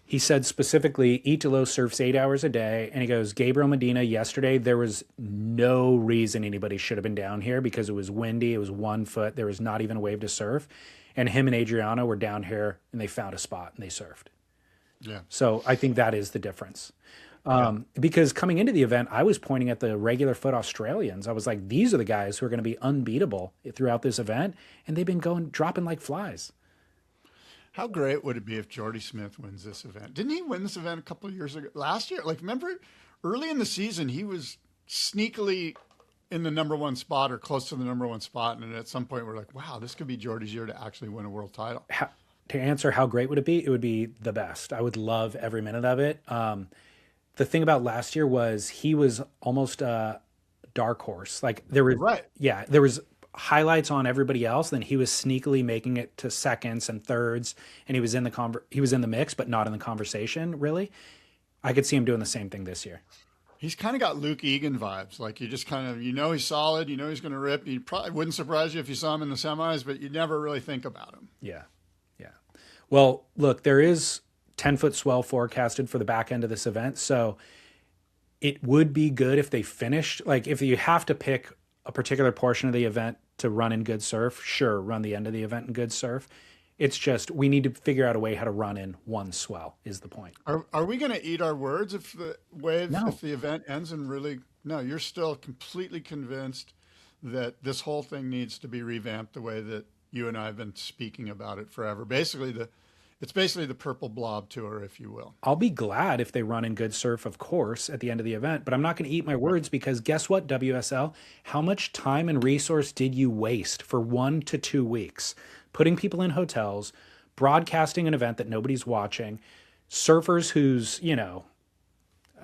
He said specifically, Italo surfs 8 hours a day. And he goes, Gabriel Medina, yesterday, there was no reason anybody should have been down here because it was windy. It was 1 foot. There was not even a wave to surf. And him and Adriano were down here and they found a spot and they surfed.
Yeah.
So I think that is the difference. Because coming into the event, I was pointing at the regular foot Australians. I was like, these are the guys who are going to be unbeatable throughout this event. And they've been dropping like flies.
How great would it be if Jordy Smith wins this event? Didn't he win this event a couple of years ago? Last year? Like, remember early in the season, he was sneakily in the #1 spot or close to the #1 spot. And at some point, we're like, wow, this could be Jordy's year to actually win a world title.
To answer how great would it would be the best. I would love every minute of it. The thing about last year was he was almost a dark horse. Like there was, there was highlights on everybody else. Then he was sneakily making it to seconds and thirds, and he was in the mix, but not in the conversation. Really, I could see him doing the same thing this year.
He's kind of got Luke Egan vibes. Like you just kind of, he's solid. He's going to rip. He probably wouldn't surprise you if you saw him in the semis, but you never really think about him.
Yeah. Well, look, there is 10-foot swell forecasted for the back end of this event. So it would be good if they finished, like if you have to pick a particular portion of the event to run in good surf, sure, run the end of the event in good surf. It's just, we need to figure out a way how to run in one swell is the point.
Are we going to eat our words if the event ends and really, no, you're still completely convinced that this whole thing needs to be revamped the way that you and I have been speaking about it forever. It's basically the Purple Blob Tour, if you will.
I'll be glad if they run in good surf, of course, at the end of the event, but I'm not going to eat my words because guess what, WSL? How much time and resource did you waste for 1 to 2 weeks? Putting people in hotels, broadcasting an event that nobody's watching, surfers whose,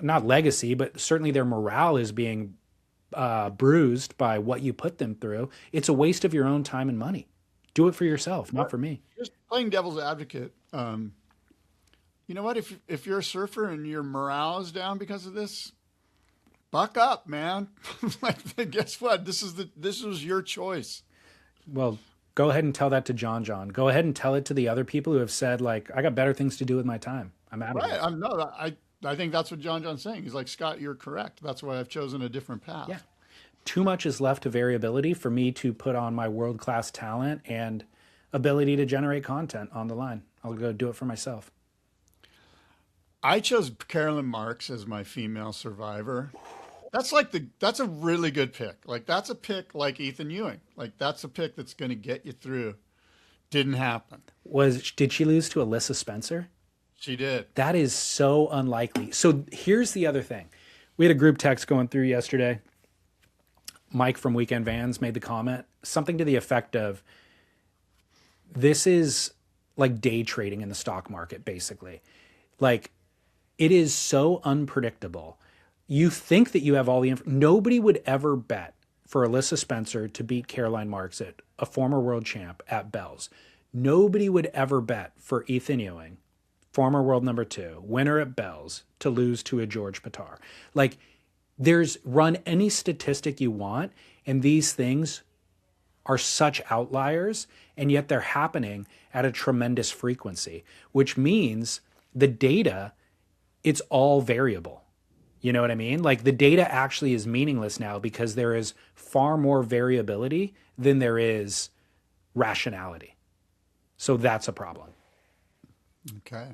not legacy, but certainly their morale is being bruised by what you put them through. It's a waste of your own time and money. Do it for yourself, not for me.
Just playing devil's advocate. You know what? If you're a surfer and your morale is down because of this, buck up, man. Like, guess what? This was your choice.
Well, go ahead and tell that to John. Go ahead and tell it to the other people who have said, like, I got better things to do with my time. I'm out of it.
I think that's what John's saying. He's like, Scott, you're correct. That's why I've chosen a different path.
Yeah. Too much is left to variability for me to put on my world-class talent and ability to generate content on the line. I'll go do it for myself.
I chose Carolyn Marks as my female survivor. That's a really good pick. Like that's a pick like Ethan Ewing. Like that's a pick that's going to get you through. Didn't happen.
Did she lose to Alyssa Spencer?
She did.
That is so unlikely. So here's the other thing. We had a group text going through yesterday. Mike from Weekend Vans made the comment, something to the effect of, this is like day trading in the stock market, basically. Like, it is so unpredictable. You think that you have all the information. Nobody would ever bet for Alyssa Spencer to beat Caroline Marks, a former world champ at Bells. Nobody would ever bet for Ethan Ewing, former world #2, winner at Bells, to lose to a George Pitar. Like, run any statistic you want, and these things are such outliers, and yet they're happening at a tremendous frequency, which means the data, it's all variable. You know what I mean? Like the data actually is meaningless now because there is far more variability than there is rationality. So that's a problem.
Okay.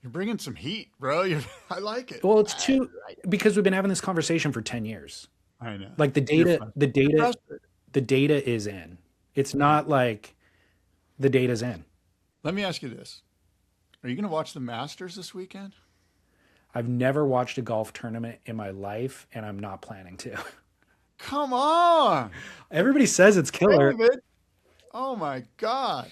You're bringing some heat, bro. I like it.
Well, because we've been having this conversation for 10 years.
I know.
Like the data is in. It's not like the data's in.
Let me ask you this. Are you going to watch the Masters this weekend?
I've never watched a golf tournament in my life, and I'm not planning to.
Come on.
Everybody says it's killer.
David. Oh, my God.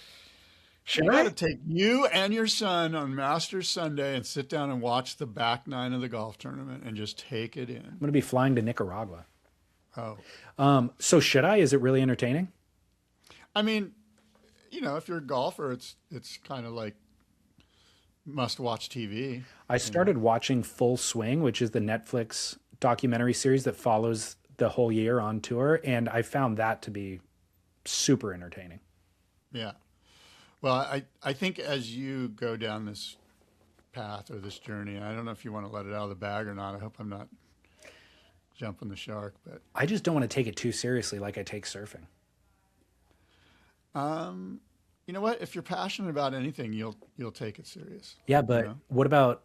Should
You
I?
got to take you and your son on Masters Sunday and sit down and watch the back nine of the golf tournament and just take it in.
I'm going to be flying to Nicaragua.
Oh.
So should I? Is it really entertaining?
I mean, you know, if you're a golfer, it's kind of like must-watch TV.
I started watching Full Swing, which is the Netflix documentary series that follows the whole year on tour, and I found that to be super entertaining.
Yeah. Well, I think as you go down this path or this journey, I don't know if you want to let it out of the bag or not. I hope I'm not jumping the shark, but
I just don't want to take it too seriously like I take surfing.
you know what? If you're passionate about anything, you'll take it serious.
Yeah, but
You know?
what about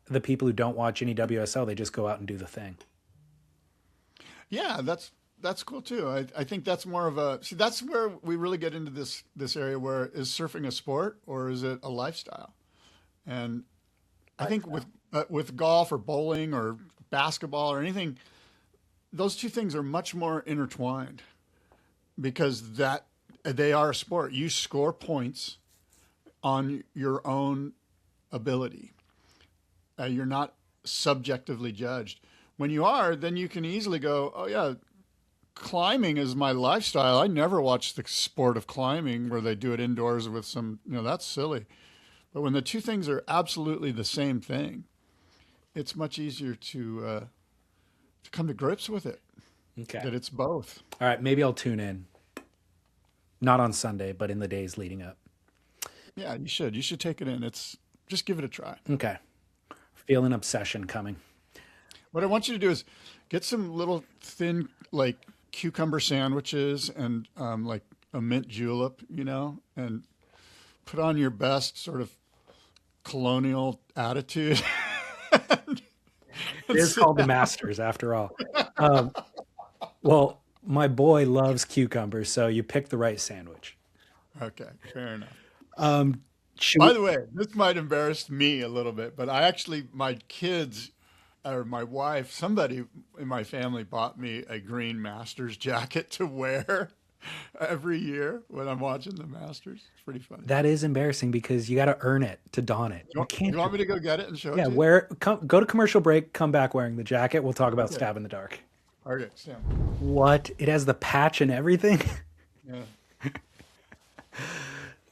the people who don't watch any WSL? They just go out and do the thing.
Yeah, that's cool too. I think that's more of a that's where we really get into this area where is surfing a sport or is it a lifestyle? And I think with golf or bowling or basketball or anything, those two things are much more intertwined because that they are a sport. You score points on your own ability. You're not subjectively judged. When you are, then you can easily go, oh yeah, climbing is my lifestyle. I never watched the sport of climbing where they do it indoors with some, that's silly. But when the two things are absolutely the same thing, it's much easier to come to grips with it.
Okay.
That it's both.
All right, maybe I'll tune in. Not on Sunday, but in the days leading up.
Yeah, you should. You should take it in. Just give it a try.
Okay. Feel an obsession coming.
What I want you to do is get some little thin, like cucumber sandwiches and like a mint julep, and put on your best sort of colonial attitude.
It is called the Masters, after all. Well, my boy loves cucumbers, so you picked the right sandwich.
Okay, fair enough.
By
the way, this might embarrass me a little bit, but my kids or my wife, somebody in my family bought me a green Masters jacket to wear every year when I'm watching the Masters. It's pretty funny.
That is embarrassing because you got to earn it to don it.
You want me to go get it and show it to you?
Go to commercial break, come back wearing the jacket. We'll talk about Stab in the Dark.
Okay, Sam.
What? It has the patch and everything?
Yeah.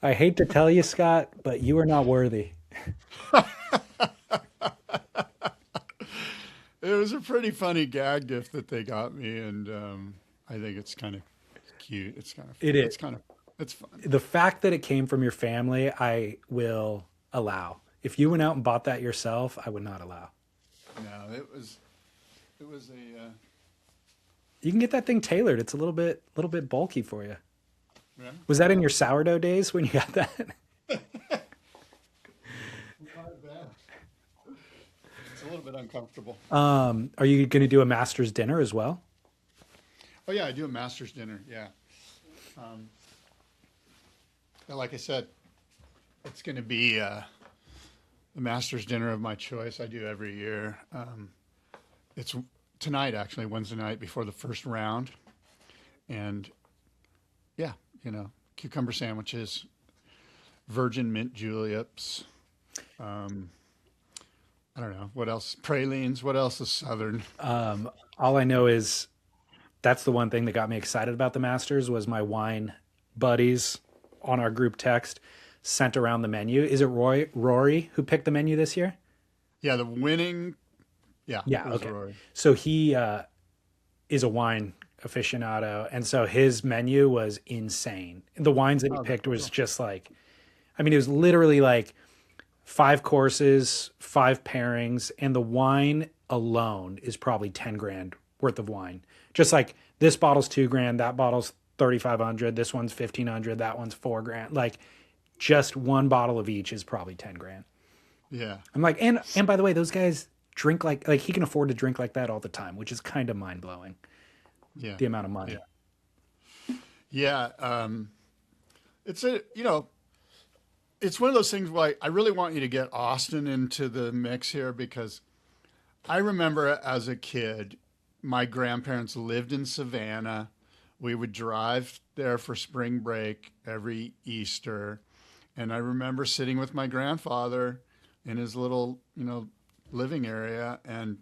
I hate to tell you, Scott, but you are not worthy.
It was a pretty funny gag gift that they got me, and I think it's kind of cute. It's kind of fun.
It is.
It's fun.
The fact that it came from your family, I will allow. If you went out and bought that yourself, I would not allow.
No, it was a.
You can get that thing tailored. It's a little bit bulky for you.
Yeah.
Was that in your sourdough days when you got that?
Not bad. It's a little bit uncomfortable.
Are you going to do a Masters dinner as well?
Oh yeah, I do a Masters dinner. Yeah. Like I said, it's going to be the Masters dinner of my choice. I do every year. It's tonight, actually, Wednesday night before the first round, and yeah, cucumber sandwiches, virgin mint juleps. I don't know what else. Pralines. What else is Southern?
All I know is that's the one thing that got me excited about the Masters was my wine buddies on our group text sent around the menu. Is it Rory who picked the menu this year?
Yeah, the winning. Yeah.
Yeah. Okay.
Rory.
So he is a wine aficionado, and so his menu was insane. The wines that he picked was just like, it was literally like 5 courses, 5 pairings, and the wine alone is probably 10 grand worth of wine. Just like this bottle's 2 grand, that bottle's 3,500, this one's 1,500, that one's 4 grand. Like just one bottle of each is probably 10 grand.
Yeah.
I'm like, and by the way, those guys drink like he can afford to drink like that all the time, which is kind of mind blowing. Yeah. The amount of money.
Yeah. It's it's one of those things where I really want you to get Austin into the mix here, because I remember as a kid, my grandparents lived in Savannah. We would drive there for spring break every Easter. And I remember sitting with my grandfather in his little, living area and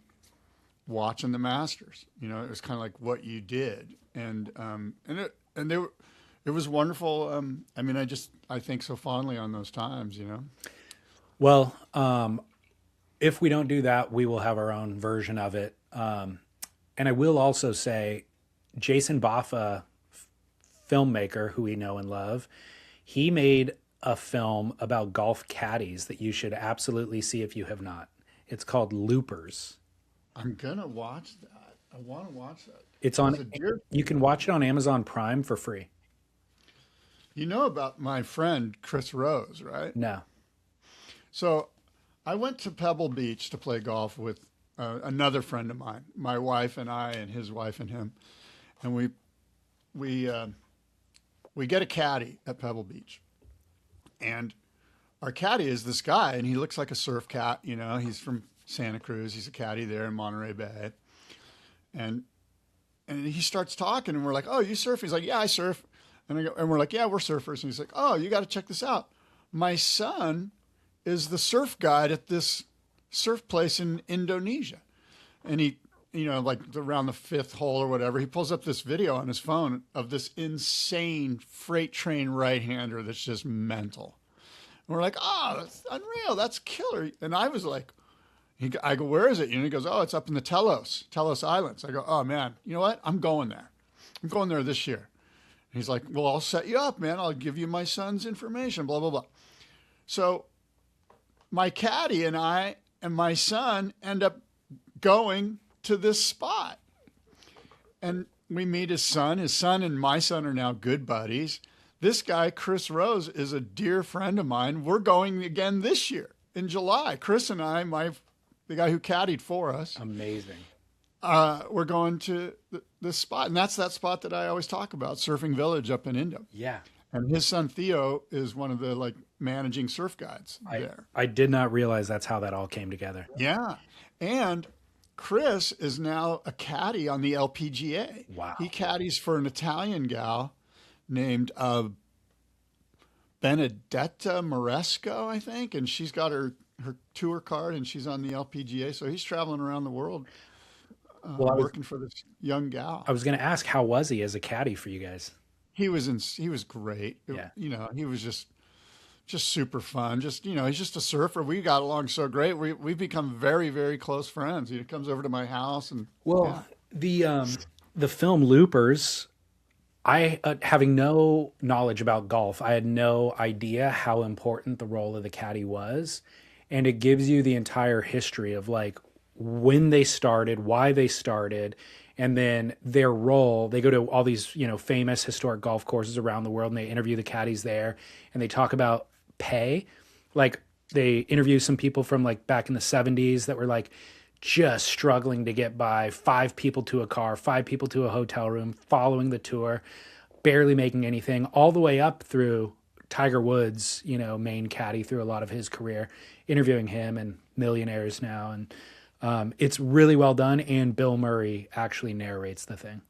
watching the Masters. It was kind of like what you did. It was wonderful. I think so fondly on those times.
Well, if we don't do that, we will have our own version of it. And I will also say, Jason Boffa, filmmaker who we know and love, he made a film about golf caddies that you should absolutely see if you have not. It's called Loopers.
I'm gonna watch that. I want to watch that.
It's on. You can watch it on Amazon Prime for free.
You know about my friend Chris Rose, right?
No. So
I went to Pebble Beach to play golf with another friend of mine, my wife and I, and his wife and him, and we get a caddy at Pebble Beach, and our caddy is this guy, and he looks like a surf cat. He's from Santa Cruz. He's a caddy there in Monterey Bay, and he starts talking, and we're like, "Oh, you surf?" He's like, "Yeah, I surf." And we're like, "Yeah, we're surfers." And he's like, "Oh, you got to check this out. My son is the surf guide at this surf place in Indonesia." And he, like around the fifth hole or whatever, he pulls up this video on his phone of this insane freight train right-hander that's just mental. And we're like, "Oh, that's unreal. That's killer." And I was like, I go, "Where is it?" He goes, "Oh, it's up in the Telos Islands." I go, "Oh man, you know what? I'm going there. I'm going there this year." And he's like, "Well, I'll set you up, man. I'll give you my son's information, blah, blah, blah." So my caddy and I and my son end up going to this spot. And we meet his son. His son and my son are now good buddies. This guy, Chris Rose, is a dear friend of mine. We're going again this year in July. Chris and I, the guy who caddied for us.
Amazing.
We're going to this spot. And that's that spot that I always talk about, Surfing Village up in Indo.
Yeah.
And his son, Theo, is one of the managing surf guides there.
I did not realize that's how that all came together.
Yeah. And Chris is now a caddy on the LPGA.
Wow.
He caddies for an Italian gal named Benedetta Moresco, I think. And she's got her tour card and she's on the LPGA. So he's traveling around the world working for this young gal.
I was going to ask, how was he as a caddy for you guys?
He was great.
Yeah.
He was just super fun. He's just a surfer. We got along so great. We've become very, very close friends. He comes over to my house and
the film Loopers, I having no knowledge about golf, I had no idea how important the role of the caddy was, and it gives you the entire history of when they started, why they started, and then their role. They go to all these, famous historic golf courses around the world, and they interview the caddies there, and they talk about pay. They interview some people from back in the 70s that were just struggling to get by, 5 people to a car, 5 people to a hotel room, following the tour, barely making anything, all the way up through Tiger Woods, main caddy through a lot of his career, interviewing him, and millionaires now. And it's really well done, and Bill Murray actually narrates the thing.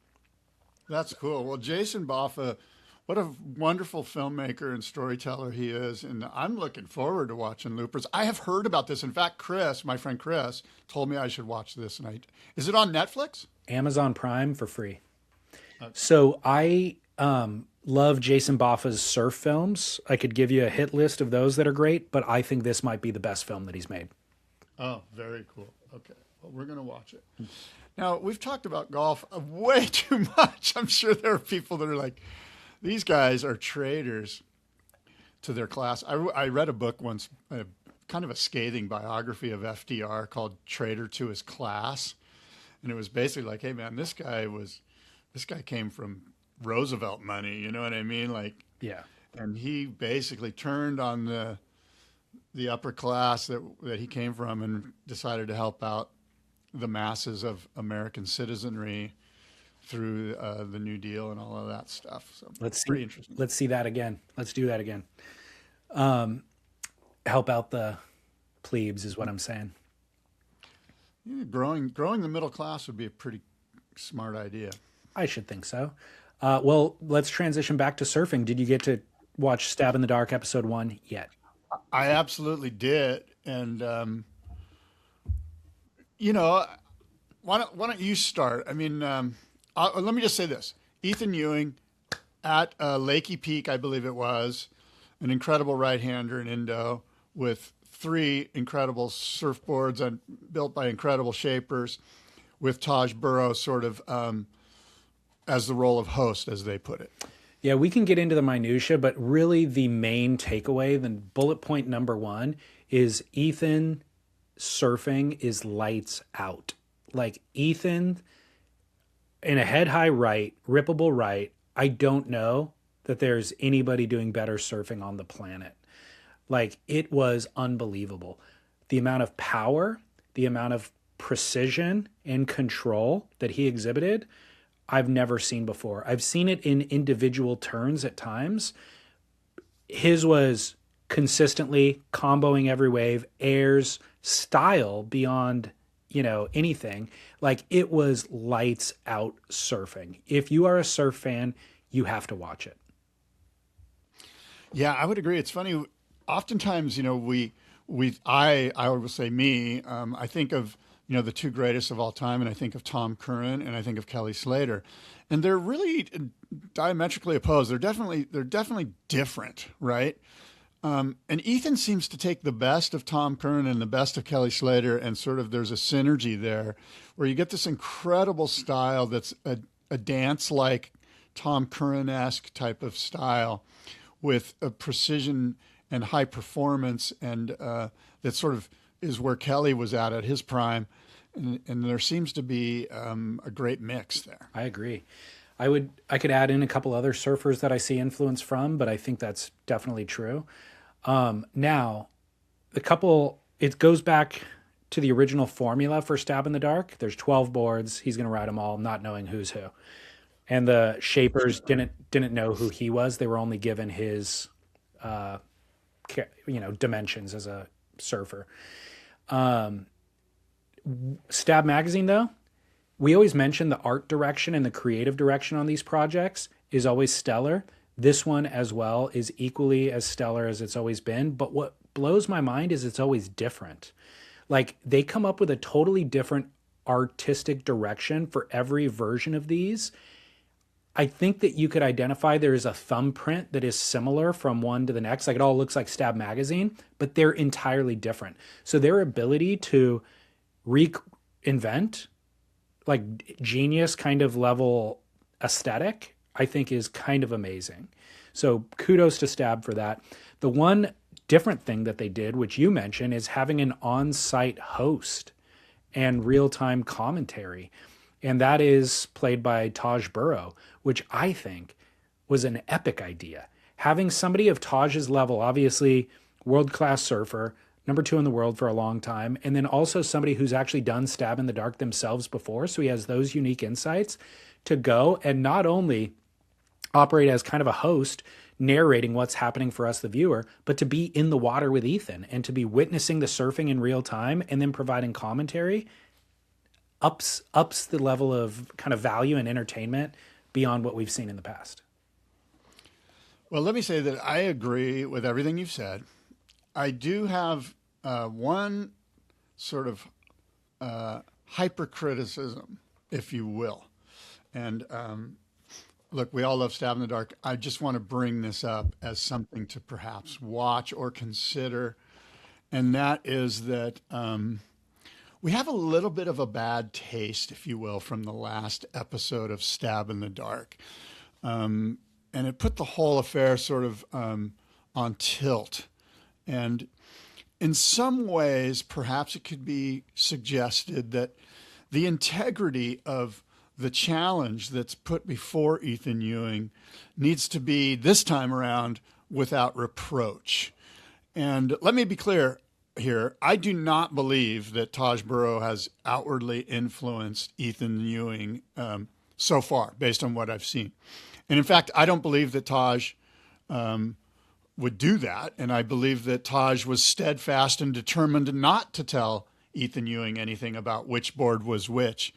That's cool. Well, Jason Boffa, what a wonderful filmmaker and storyteller he is, and I'm looking forward to watching Loopers. I have heard about this. In fact, my friend Chris, told me I should watch this. Is it on Netflix?
Amazon Prime for free. Okay. So I love Jason Boffa's surf films. I could give you a hit list of those that are great, but I think this might be the best film that he's made.
Oh, very cool. Okay. Well, we're going to watch it. Now, we've talked about golf way too much. I'm sure there are people that are like, these guys are traitors to their class. I read a book once, kind of a scathing biography of FDR called Traitor to His Class. And it was basically like, hey, man, this guy came from Roosevelt money. You know what I mean?
Yeah.
And he basically turned on the upper class that he came from and decided to help out the masses of American citizenry through the New Deal and all of that stuff. So pretty interesting.
Let's see that again. Let's do that again. help out the plebes is what I'm saying.
Yeah, growing the middle class would be a pretty smart idea.
I should think so. Well, let's transition back to surfing. Did you get to watch Stab in the Dark episode 1 yet?
I absolutely did, and you know, why don't you start? I mean, let me just say this: Ethan Ewing at Lakey Peak, I believe it was, an incredible right-hander in Indo with 3 incredible surfboards and built by incredible shapers, with Taj Burrow sort of as the role of host, as they put it.
Yeah, we can get into the minutia, but really the main takeaway, the bullet point number 1, is Ethan surfing is lights out. Like Ethan in a head high right, rippable right, I don't know that there's anybody doing better surfing on the planet. Like it was unbelievable. The amount of power, the amount of precision and control that he exhibited, I've never seen before. I've seen it in individual turns at times. His was consistently comboing every wave, airs, style beyond, anything. Like it was lights out surfing. If you are a surf fan, you have to watch it.
Yeah, I would agree. It's funny. Oftentimes, I would say me, I think of, the 2 greatest of all time, and I think of Tom Curran and I think of Kelly Slater, and they're really diametrically opposed. They're definitely different, right? And Ethan seems to take the best of Tom Curran and the best of Kelly Slater, and sort of there's a synergy there where you get this incredible style that's a dance-like Tom Curran-esque type of style with a precision and high performance, and that sort of is where Kelly was at his prime, and there seems to be a great mix there.
I agree. I could add in a couple other surfers that I see influence from, but I think that's definitely true. Now, it goes back to the original formula for Stab in the Dark. There's 12 boards. He's going to ride them all, not knowing who's who. And the shapers didn't know who he was. They were only given his, dimensions as a surfer. Stab Magazine, though, we always mention the art direction and the creative direction on these projects is always stellar. This one as well is equally as stellar as it's always been. But what blows my mind is it's always different. Like they come up with a totally different artistic direction for every version of these. I think that you could identify there is a thumbprint that is similar from one to the next. Like it all looks like Stab Magazine, but they're entirely different. So their ability to reinvent like genius kind of level aesthetic, I think is kind of amazing. So kudos to Stab for that. The one different thing that they did, which you mentioned, is having an on-site host and real-time commentary. And that is played by Taj Burrow, which I think was an epic idea. Having somebody of Taj's level, obviously world-class surfer, number 2 in the world for a long time, and then also somebody who's actually done Stab in the Dark themselves before, so he has those unique insights to go and not only operate as kind of a host, narrating what's happening for us, the viewer, but to be in the water with Ethan and to be witnessing the surfing in real time and then providing commentary ups the level of kind of value and entertainment beyond what we've seen in the past.
Well, let me say that I agree with everything you've said. I do have one sort of hypercriticism, if you will. And look, we all love Stab in the Dark. I just want to bring this up as something to perhaps watch or consider. And that is that we have a little bit of a bad taste, if you will, from the last episode of Stab in the Dark. And it put the whole affair sort of on tilt. And in some ways, perhaps it could be suggested that the integrity of the challenge that's put before Ethan Ewing needs to be, this time around, without reproach. And let me be clear here. I do not believe that Taj Burrow has outwardly influenced Ethan Ewing so far, based on what I've seen. And in fact, I don't believe that Taj would do that. And I believe that Taj was steadfast and determined not to tell Ethan Ewing anything about which board was which.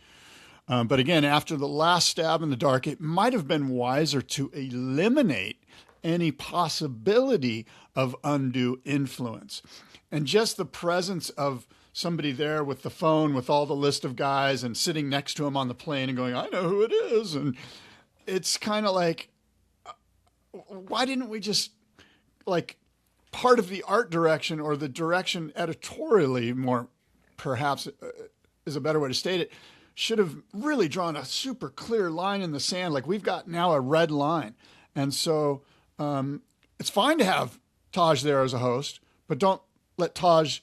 But again, after the last stab in the dark, it might have been wiser to eliminate any possibility of undue influence. And just the presence of somebody there with the phone, with all the list of guys and sitting next to him on the plane and going, I know who it is. And it's kind of like, why didn't we just, like, part of the art direction or the direction editorially, more perhaps is a better way to state it, should have really drawn a super clear line in the sand. Like, we've got now a red line. And so it's fine to have Taj there as a host, but don't let Taj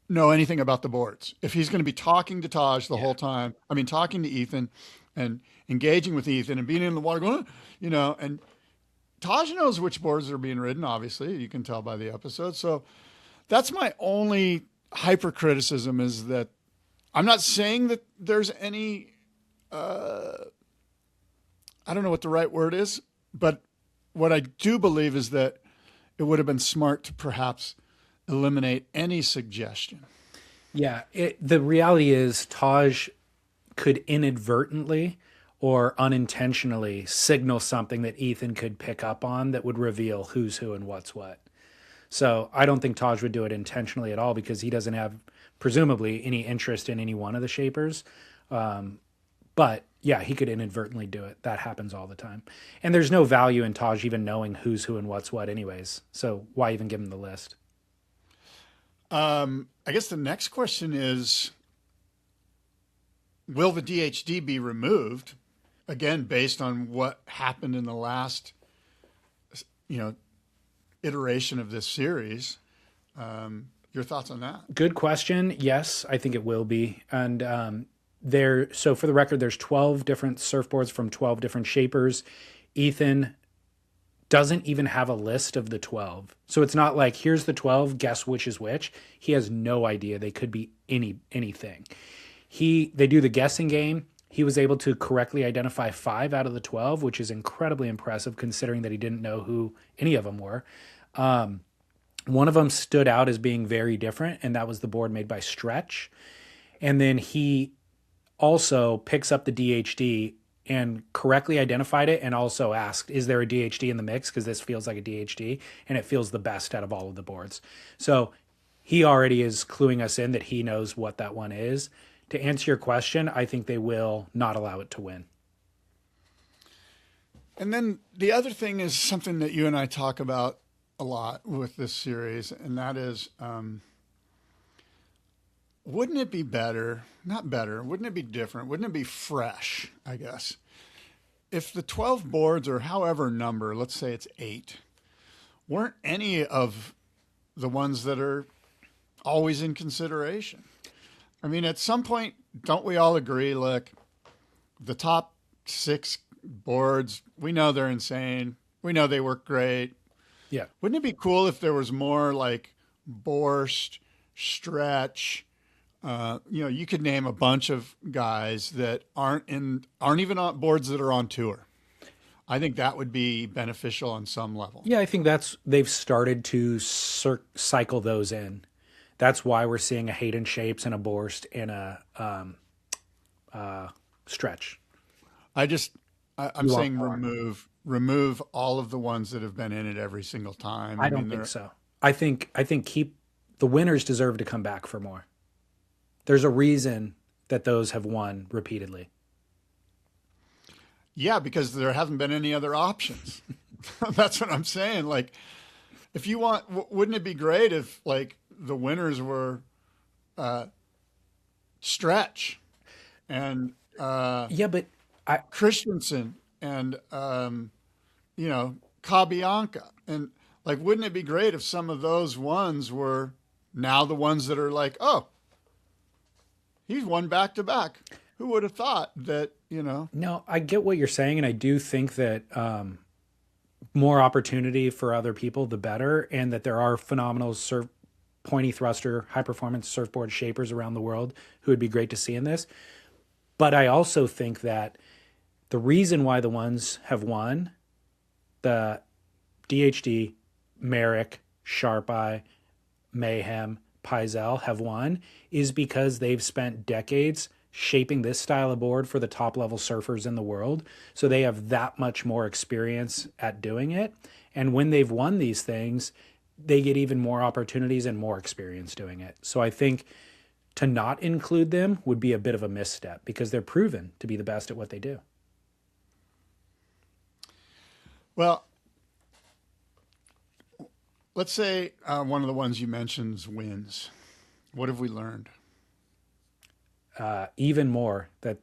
know anything about the boards. If he's going to be talking to Taj the whole time, I mean, talking to Ethan and engaging with Ethan and being in the water going, you know, and Taj knows which boards are being ridden, obviously. You can tell by the episode. So that's my only hyper criticism, is that I'm not saying that there's any, I don't know what the right word is, but what I do believe is that it would have been smart to perhaps eliminate any suggestion.
Yeah, the reality is Taj could inadvertently or unintentionally signal something that Ethan could pick up on that would reveal who's who and what's what. So I don't think Taj would do it intentionally at all, because he doesn't have, presumably, any interest in any one of the shapers. But yeah, he could inadvertently do it. That happens all the time. And there's no value in Taj even knowing who's who and what's what anyways. So why even give him the list?
I guess the next question is, will the DHD be removed? Again, based on what happened in the last, iteration of this series. Your thoughts on that?
Good question. Yes, I think it will be. And so for the record, there's 12 different surfboards from 12 different shapers. Ethan doesn't even have a list of the 12. So it's not like, here's the 12, guess which is which. He has no idea. They could be anything. They do the guessing game. He was able to correctly identify 5 out of the 12, which is incredibly impressive considering that he didn't know who any of them were. One of them stood out as being very different, and that was the board made by Stretch. And then he also picks up the DHD and correctly identified it, and also asked, is there a DHD in the mix? Because this feels like a DHD, and it feels the best out of all of the boards. So he already is cluing us in that he knows what that one is. To answer your question, I think they will not allow it to win.
And then the other thing is something that you and I talk about a lot with this series, and that is, wouldn't it be better, not better, wouldn't it be different, wouldn't it be fresh, I guess, if the 12 boards, or however number, let's say it's 8, weren't any of the ones that are always in consideration? I mean, at some point, don't we all agree, look, the top 6 boards, we know they're insane. We know they work great.
Yeah.
Wouldn't it be cool if there was more like Borst, Stretch, you could name a bunch of guys that aren't even on boards that are on tour. I think that would be beneficial on some level.
Yeah, I think they've started to cycle those in. That's why we're seeing a Hayden Shapes and a Borst and a Stretch.
I'm saying remove all of the ones that have been in it every single time.
I don't think so. I think keep the winners deserve to come back for more. There's a reason that those have won repeatedly.
Yeah, because there haven't been any other options. That's what I'm saying. Like, if you want, wouldn't it be great if like the winners were Stretch and
but
Christensen and Cabianca, and like, wouldn't it be great if some of those ones were now the ones that are like, oh, he's won back to back. Who would have thought that,
No, I get what you're saying, and I do think that more opportunity for other people, the better, and that there are phenomenal pointy thruster, high-performance surfboard shapers around the world who would be great to see in this. But I also think that the reason why the ones have won, the DHD, Merrick, Sharp Eye, Mayhem, Paizel have won is because they've spent decades shaping this style of board for the top level surfers in the world. So they have that much more experience at doing it. And when they've won these things, they get even more opportunities and more experience doing it. So I think to not include them would be a bit of a misstep because they're proven to be the best at what they do.
Well, let's say one of the ones you mentioned wins. What have we learned?
Even more that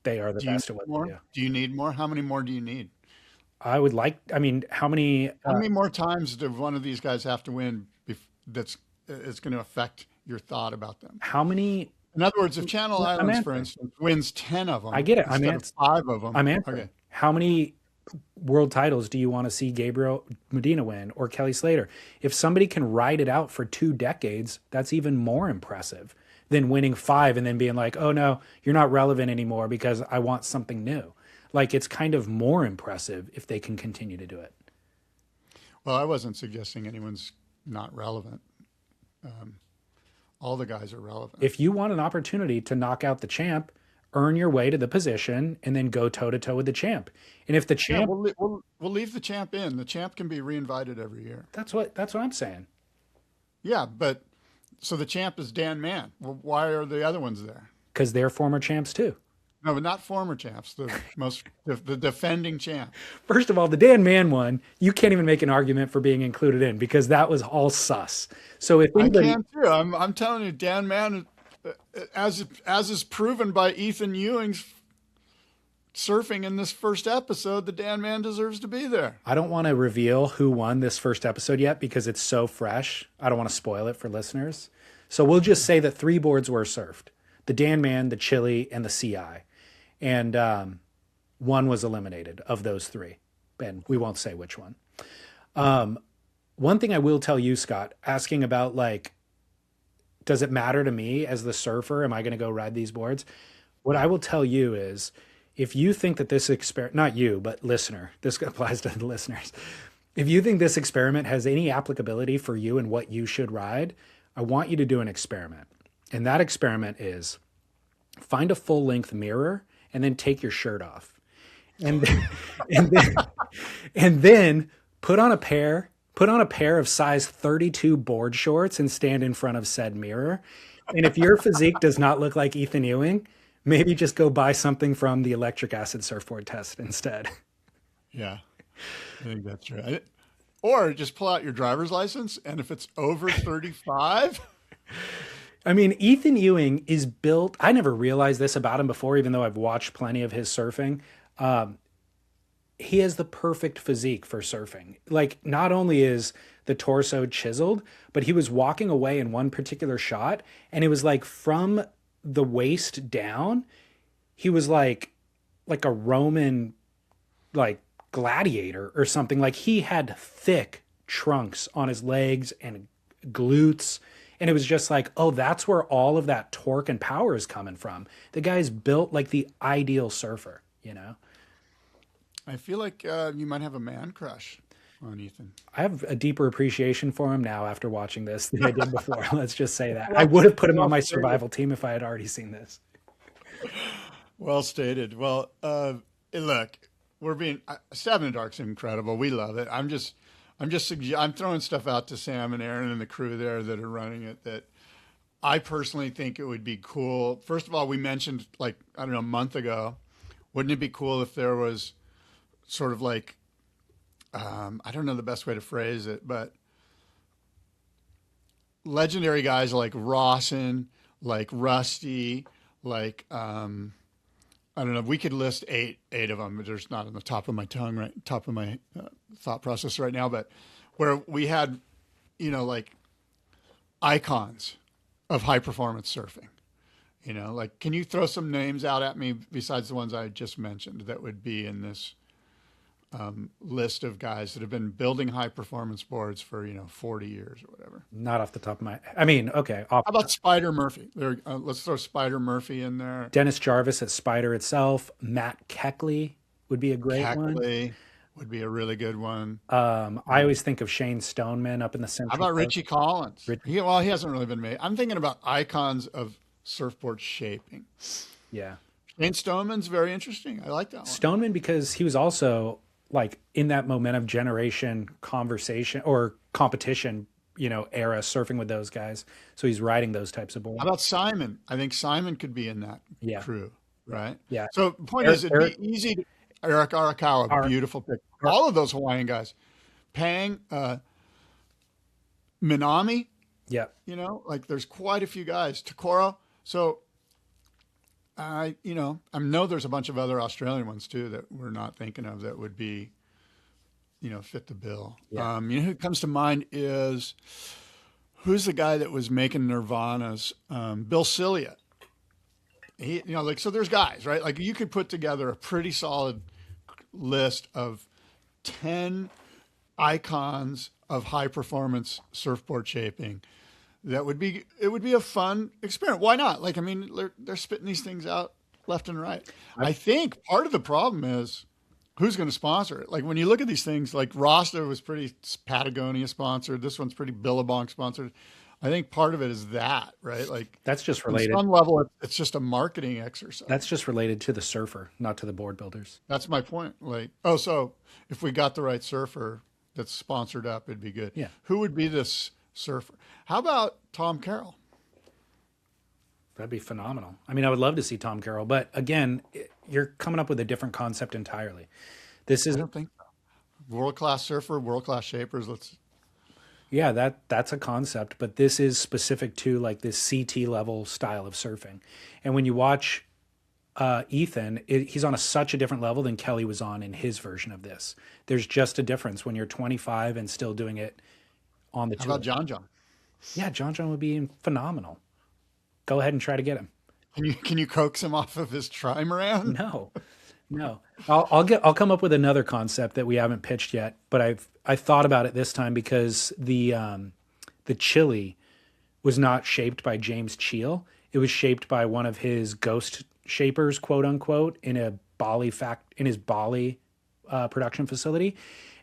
they are the best at what they do.
Do you need more? How many more do you need?
I would like, I mean, how many
more times do one of these guys have to win that's it's going to affect your thought about them?
How many?
In other words, if Channel Islands, for instance, wins 10 of them,
I get it.
instead of 5 of them.
I'm answering. Okay. How many world titles do you want to see Gabriel Medina win or Kelly Slater? If somebody can ride it out for 2 decades, that's even more impressive than winning 5 and then being like, oh no, you're not relevant anymore because I want something new. Like, it's kind of more impressive if they can continue to do it.
Well, I wasn't suggesting anyone's not relevant. All the guys are relevant.
If you want an opportunity to knock out the champ, earn your way to the position and then go toe to toe with the champ. And if the champ,
we'll leave the champ in. The champ can be reinvited every year.
That's what I'm saying.
Yeah, but so the champ is Dan Mann. Well, why are the other ones there?
Because they're former champs too.
No, but not former champs. The defending champ.
First of all, the Dan Mann one, you can't even make an argument for being included in because that was all sus. So if anybody,
I can too. I'm telling you, Dan Mann, as is proven by Ethan Ewing's surfing in this first episode, the Dan Mann deserves to be there.
I don't want to reveal who won this first episode yet because it's so fresh. I don't want to spoil it for listeners. So we'll just say that 3 boards were surfed: the Dan Mann, the Chili, and the CI. And one was eliminated of those 3. And we won't say which one. One thing I will tell you, Scott, asking about, like, does it matter to me as the surfer? Am I going to go ride these boards? What I will tell you is, if you think that this experiment, not you, but listener, this applies to the listeners. If you think this experiment has any applicability for you and what you should ride, I want you to do an experiment. And that experiment is find a full length mirror and then take your shirt off. And then, and then put on a pair of size 32 board shorts and stand in front of said mirror. And if your physique does not look like Ethan Ewing, maybe just go buy something from the electric acid surfboard test instead.
Yeah, I think that's right. Or just pull out your driver's license, and if it's over 35...
I mean, Ethan Ewing is built, I never realized this about him before, even though I've watched plenty of his surfing. He has the perfect physique for surfing. Like, not only is the torso chiseled, but he was walking away in one particular shot, and it was like from the waist down, he was like a Roman, like, gladiator or something. Like, he had thick trunks on his legs and glutes. And it was just like, oh, that's where all of that torque and power is coming from. The guy's built like the ideal surfer, you know?
I feel like you might have a man crush on Ethan.
I have a deeper appreciation for him now after watching this than I did before. Let's just say that. I would have put him on my survival team if I had already seen this.
Well stated. Well, look, Stab in the Dark's incredible. We love it. I'm throwing stuff out to Sam and Aaron and the crew there that are running it that I personally think it would be cool. First of all, we mentioned, like, I don't know, a month ago, wouldn't it be cool if there was sort of like, I don't know the best way to phrase it, but legendary guys like Rawson, like Rusty, like, I don't know. We could list eight of them. But there's not on the top of my tongue, right? Top of my thought process right now. But where we had, like icons of high performance surfing. Like, can you throw some names out at me besides the ones I just mentioned that would be in this list of guys that have been building high performance boards for 40 years or whatever?
Not off the top of my, I mean, okay.
How about Spider Murphy? Let's throw Spider Murphy in there.
Dennis Jarvis at Spider itself. Matt Keckley would be a great one.
would be a really good one.
I always think of Shane Stoneman up in the Central
How about
Coast.
Richie Collins?
Rich-
He hasn't really been made. I'm thinking about icons of surfboard shaping.
Yeah.
Shane Stoneman's very interesting. I like that one.
Stoneman, because he was also like in that momentum generation conversation or competition, era surfing with those guys. So he's riding those types of boards.
How about Simon? I think Simon could be in that
Yeah.
crew, right?
Yeah.
So the point is, it'd be easy to Eric Arakawa, beautiful pick. All of those Hawaiian guys. Pang, Minami,
Yeah.
like there's quite a few guys. Takoro. So I know there's a bunch of other Australian ones too that we're not thinking of that would be, fit the bill.
Yeah.
Who comes to mind is who's the guy that was making Nirvana's Bill Cilia. He, so there's guys, right? Like you could put together a pretty solid list of 10 icons of high performance surfboard shaping. It would be a fun experiment. Why not? Like, I mean, they're spitting these things out left and right. I think part of the problem is who's going to sponsor it. Like when you look at these things, like Rasta was pretty Patagonia sponsored. This one's pretty Billabong sponsored. I think part of it is that, right? Like
That's just related.
On some level, it's just a marketing exercise.
That's just related to the surfer, not to the board builders.
That's my point. Like, so if we got the right surfer that's sponsored up, it'd be good.
Yeah.
Who would be this surfer? How about Tom Carroll?
That'd be phenomenal. I mean, I would love to see Tom Carroll, but again, you're coming up with a different concept entirely. This
I
is
don't think so. World-class surfer, world-class shapers.
Yeah, that's a concept, but this is specific to like this CT level style of surfing. And when you watch Ethan, he's on such a different level than Kelly was on in his version of this. There's just a difference when you're 25 and still doing it on the tour.
How about John John?
Yeah, John would be phenomenal. Go ahead and try to get him.
Can you coax him off of his trimaran?
No. I'll come up with another concept that we haven't pitched yet, but I thought about it this time because the Chili was not shaped by James Cheel. It was shaped by one of his ghost shapers, quote unquote, in his Bali production facility.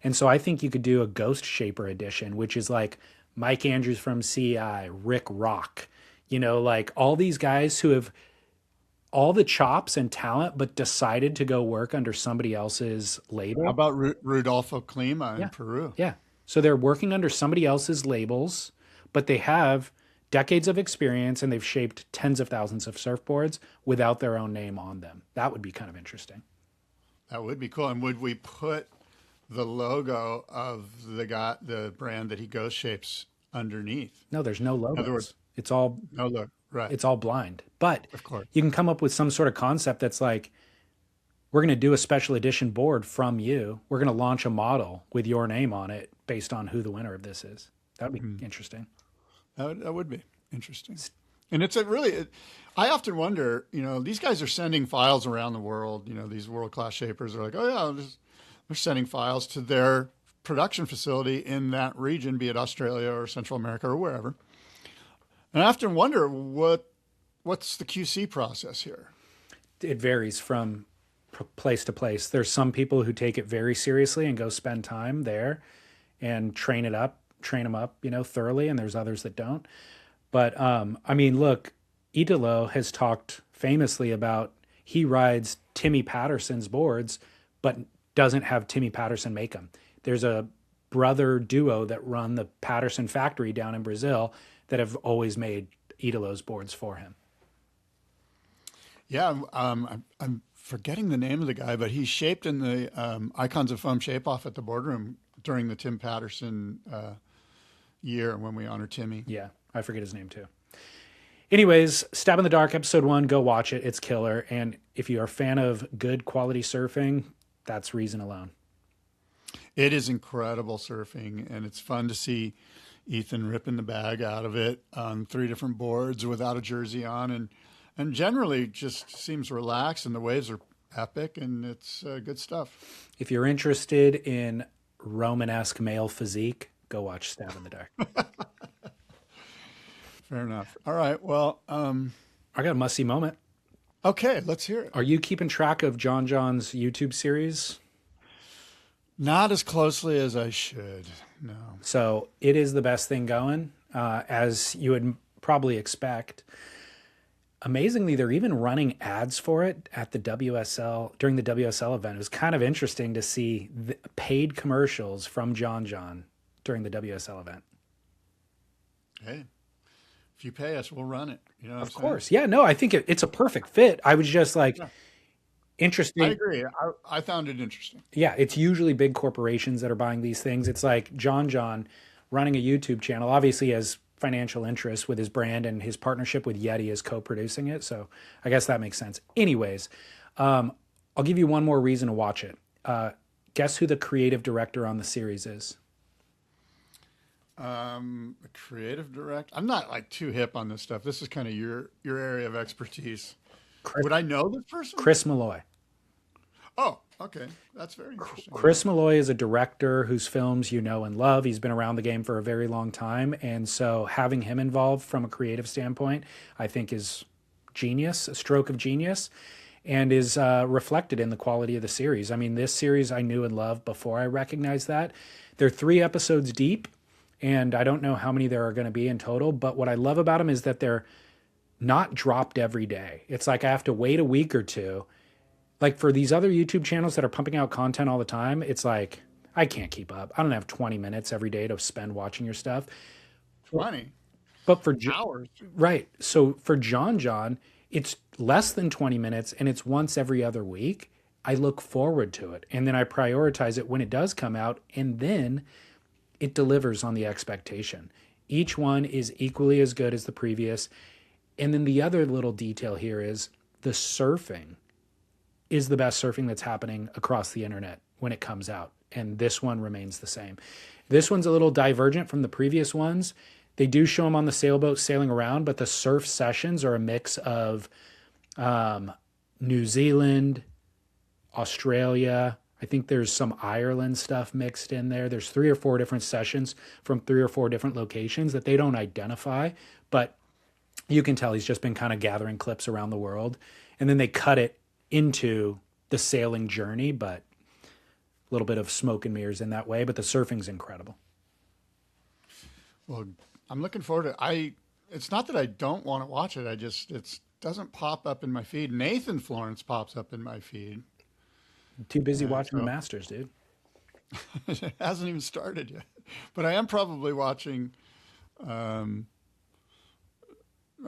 And so I think you could do a ghost shaper edition, which is like Mike Andrews from CI, Rick Rock, like all these guys who have all the chops and talent, but decided to go work under somebody else's label.
How about Rudolfo Klima in Peru?
Yeah. So they're working under somebody else's labels, but they have decades of experience and they've shaped tens of thousands of surfboards without their own name on them. That would be kind of interesting. That
would be cool. And would we put the logo of the brand that he ghost shapes underneath?
No, there's no logos.
In other words,
it's all
no logo. Right.
It's all blind. But
of course,
you can come up with some sort of concept that's like, we're going to do a special edition board from you. We're going to launch a model with your name on it based on who the winner of this is. That would be interesting.
That would be interesting. And I often wonder, these guys are sending files around the world. These world-class shapers are like, they're sending files to their production facility in that region, be it Australia or Central America or wherever. And I often wonder what's the QC process here?
It varies from place to place. There's some people who take it very seriously and go spend time there and train them up, thoroughly. And there's others that don't. But look, Italo has talked famously about he rides Timmy Patterson's boards, but doesn't have Timmy Patterson make them. There's a brother duo that run the Patterson factory down in Brazil that have always made Italo's boards for him.
Yeah, I'm forgetting the name of the guy, but he's shaped in the Icons of Foam Shape Off at the boardroom during the Tim Patterson year when we honor Timmy.
Yeah, I forget his name too. Anyways, Stab in the Dark episode 1, go watch it. It's killer. And if you are a fan of good quality surfing, that's reason alone.
It is incredible surfing, and it's fun to see Ethan ripping the bag out of it on 3 different boards without a jersey on, and generally just seems relaxed, and the waves are epic, and it's good stuff.
If you're interested in Romanesque male physique, go watch Stab in the Dark.
Fair enough. All right. Well,
I got a must-see moment.
Okay, let's hear it.
Are you keeping track of John's YouTube series?
Not as closely as I should. No.
So it is the best thing going, as you would probably expect. Amazingly, they're even running ads for it at the WSL during the WSL event. It was kind of interesting to see the paid commercials from John during the WSL event.
Hey, if you pay us, we'll run it. You know,
Of course. Yeah, no, I think it's a perfect fit. I was just like, interesting.
I agree. I found it interesting.
Yeah, it's usually big corporations that are buying these things. It's like John running a YouTube channel, obviously has financial interests with his brand, and his partnership with Yeti is co-producing it. So I guess that makes sense. Anyways, I'll give you one more reason to watch it. Guess who the creative director on the series is?
The creative director. I'm not like too hip on this stuff. This is kind of your area of expertise. Would I know this person?
Chris Malloy.
Oh, okay. That's very interesting.
Chris Malloy is a director whose films you know and love. He's been around the game for a very long time. And so having him involved from a creative standpoint, I think is genius, a stroke of genius, and is reflected in the quality of the series. I mean, this series I knew and loved before I recognized that. They're 3 episodes deep, and I don't know how many there are going to be in total. But what I love about them is that they're not dropped every day. It's like I have to wait a week or two. Like for these other YouTube channels that are pumping out content all the time, it's like, I can't keep up. I don't have 20 minutes every day to spend watching your stuff.
20.
But for
Hours.
Right. So for John, it's less than 20 minutes and it's once every other week. I look forward to it. And then I prioritize it when it does come out. And then it delivers on the expectation. Each one is equally as good as the previous. And then the other little detail here is the surfing is the best surfing that's happening across the internet when it comes out. And this one remains the same. This one's a little divergent from the previous ones. They do show them on the sailboat sailing around, but the surf sessions are a mix of New Zealand, Australia. I think there's some Ireland stuff mixed in there. There's 3 or 4 different sessions from 3 or 4 different locations that they don't identify, but you can tell he's just been kind of gathering clips around the world. And then they cut it into the sailing journey, but a little bit of smoke and mirrors in that way. But the surfing's incredible.
Well, I'm looking forward to it. It's not that I don't want to watch it. It doesn't pop up in my feed. Nathan Florence pops up in my feed.
I'm too busy watching the Masters, dude.
It hasn't even started yet. But I am probably watching a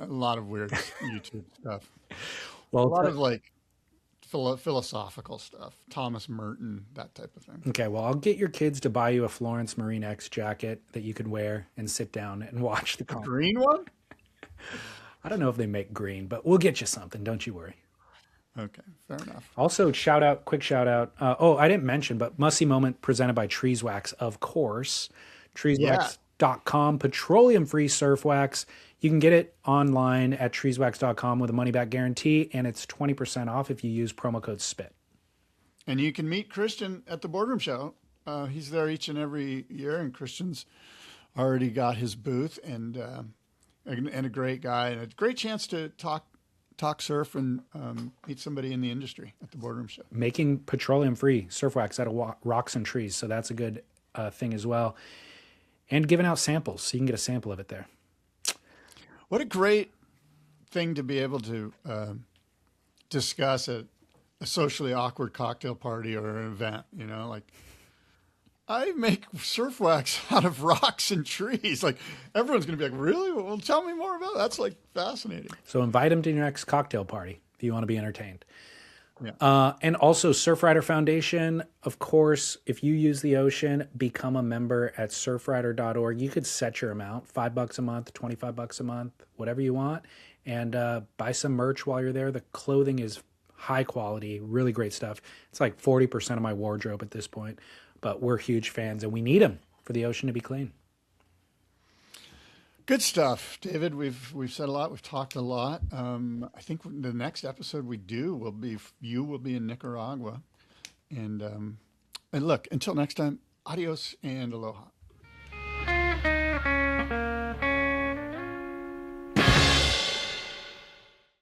lot of weird YouTube stuff.
Well,
a lot of like philosophical stuff, Thomas Merton, that type of thing.
Okay, well, I'll get your kids to buy you a Florence Marine X jacket that you can wear and sit down and watch the concert.
Green one?
I don't know if they make green, but we'll get you something. Don't you worry.
Okay, fair enough.
Also, quick shout out. I didn't mention, but Mussy Moment presented by Treeswax, of course. Treeswax.com, petroleum-free surf wax. You can get it online at treeswax.com with a money-back guarantee, and it's 20% off if you use promo code SPIT.
And you can meet Christian at the Boardroom Show. He's there each and every year, and Christian's already got his booth, and a great guy, and a great chance to talk surf and meet somebody in the industry at the Boardroom Show.
Making petroleum-free surf wax out of rocks and trees, so that's a good thing as well. And giving out samples, so you can get a sample of it there.
What a great thing to be able to discuss at a socially awkward cocktail party or an event. You know, like, I make surf wax out of rocks and trees. Like, everyone's going to be like, really? Well, tell me more about it. That's like fascinating.
So invite them to your next cocktail party if you want to be entertained.
Yeah.
And also Surfrider Foundation, of course, if you use the ocean, become a member at surfrider.org. You could set your amount, $5 a month, $25 a month, whatever you want, and buy some merch while you're there. The clothing is high quality, really great stuff. It's like 40% of my wardrobe at this point, but we're huge fans and we need them for the ocean to be clean.
Good stuff, David. We've said a lot. We've talked a lot. I think the next episode you will be in Nicaragua, and look, until next time, adios and aloha.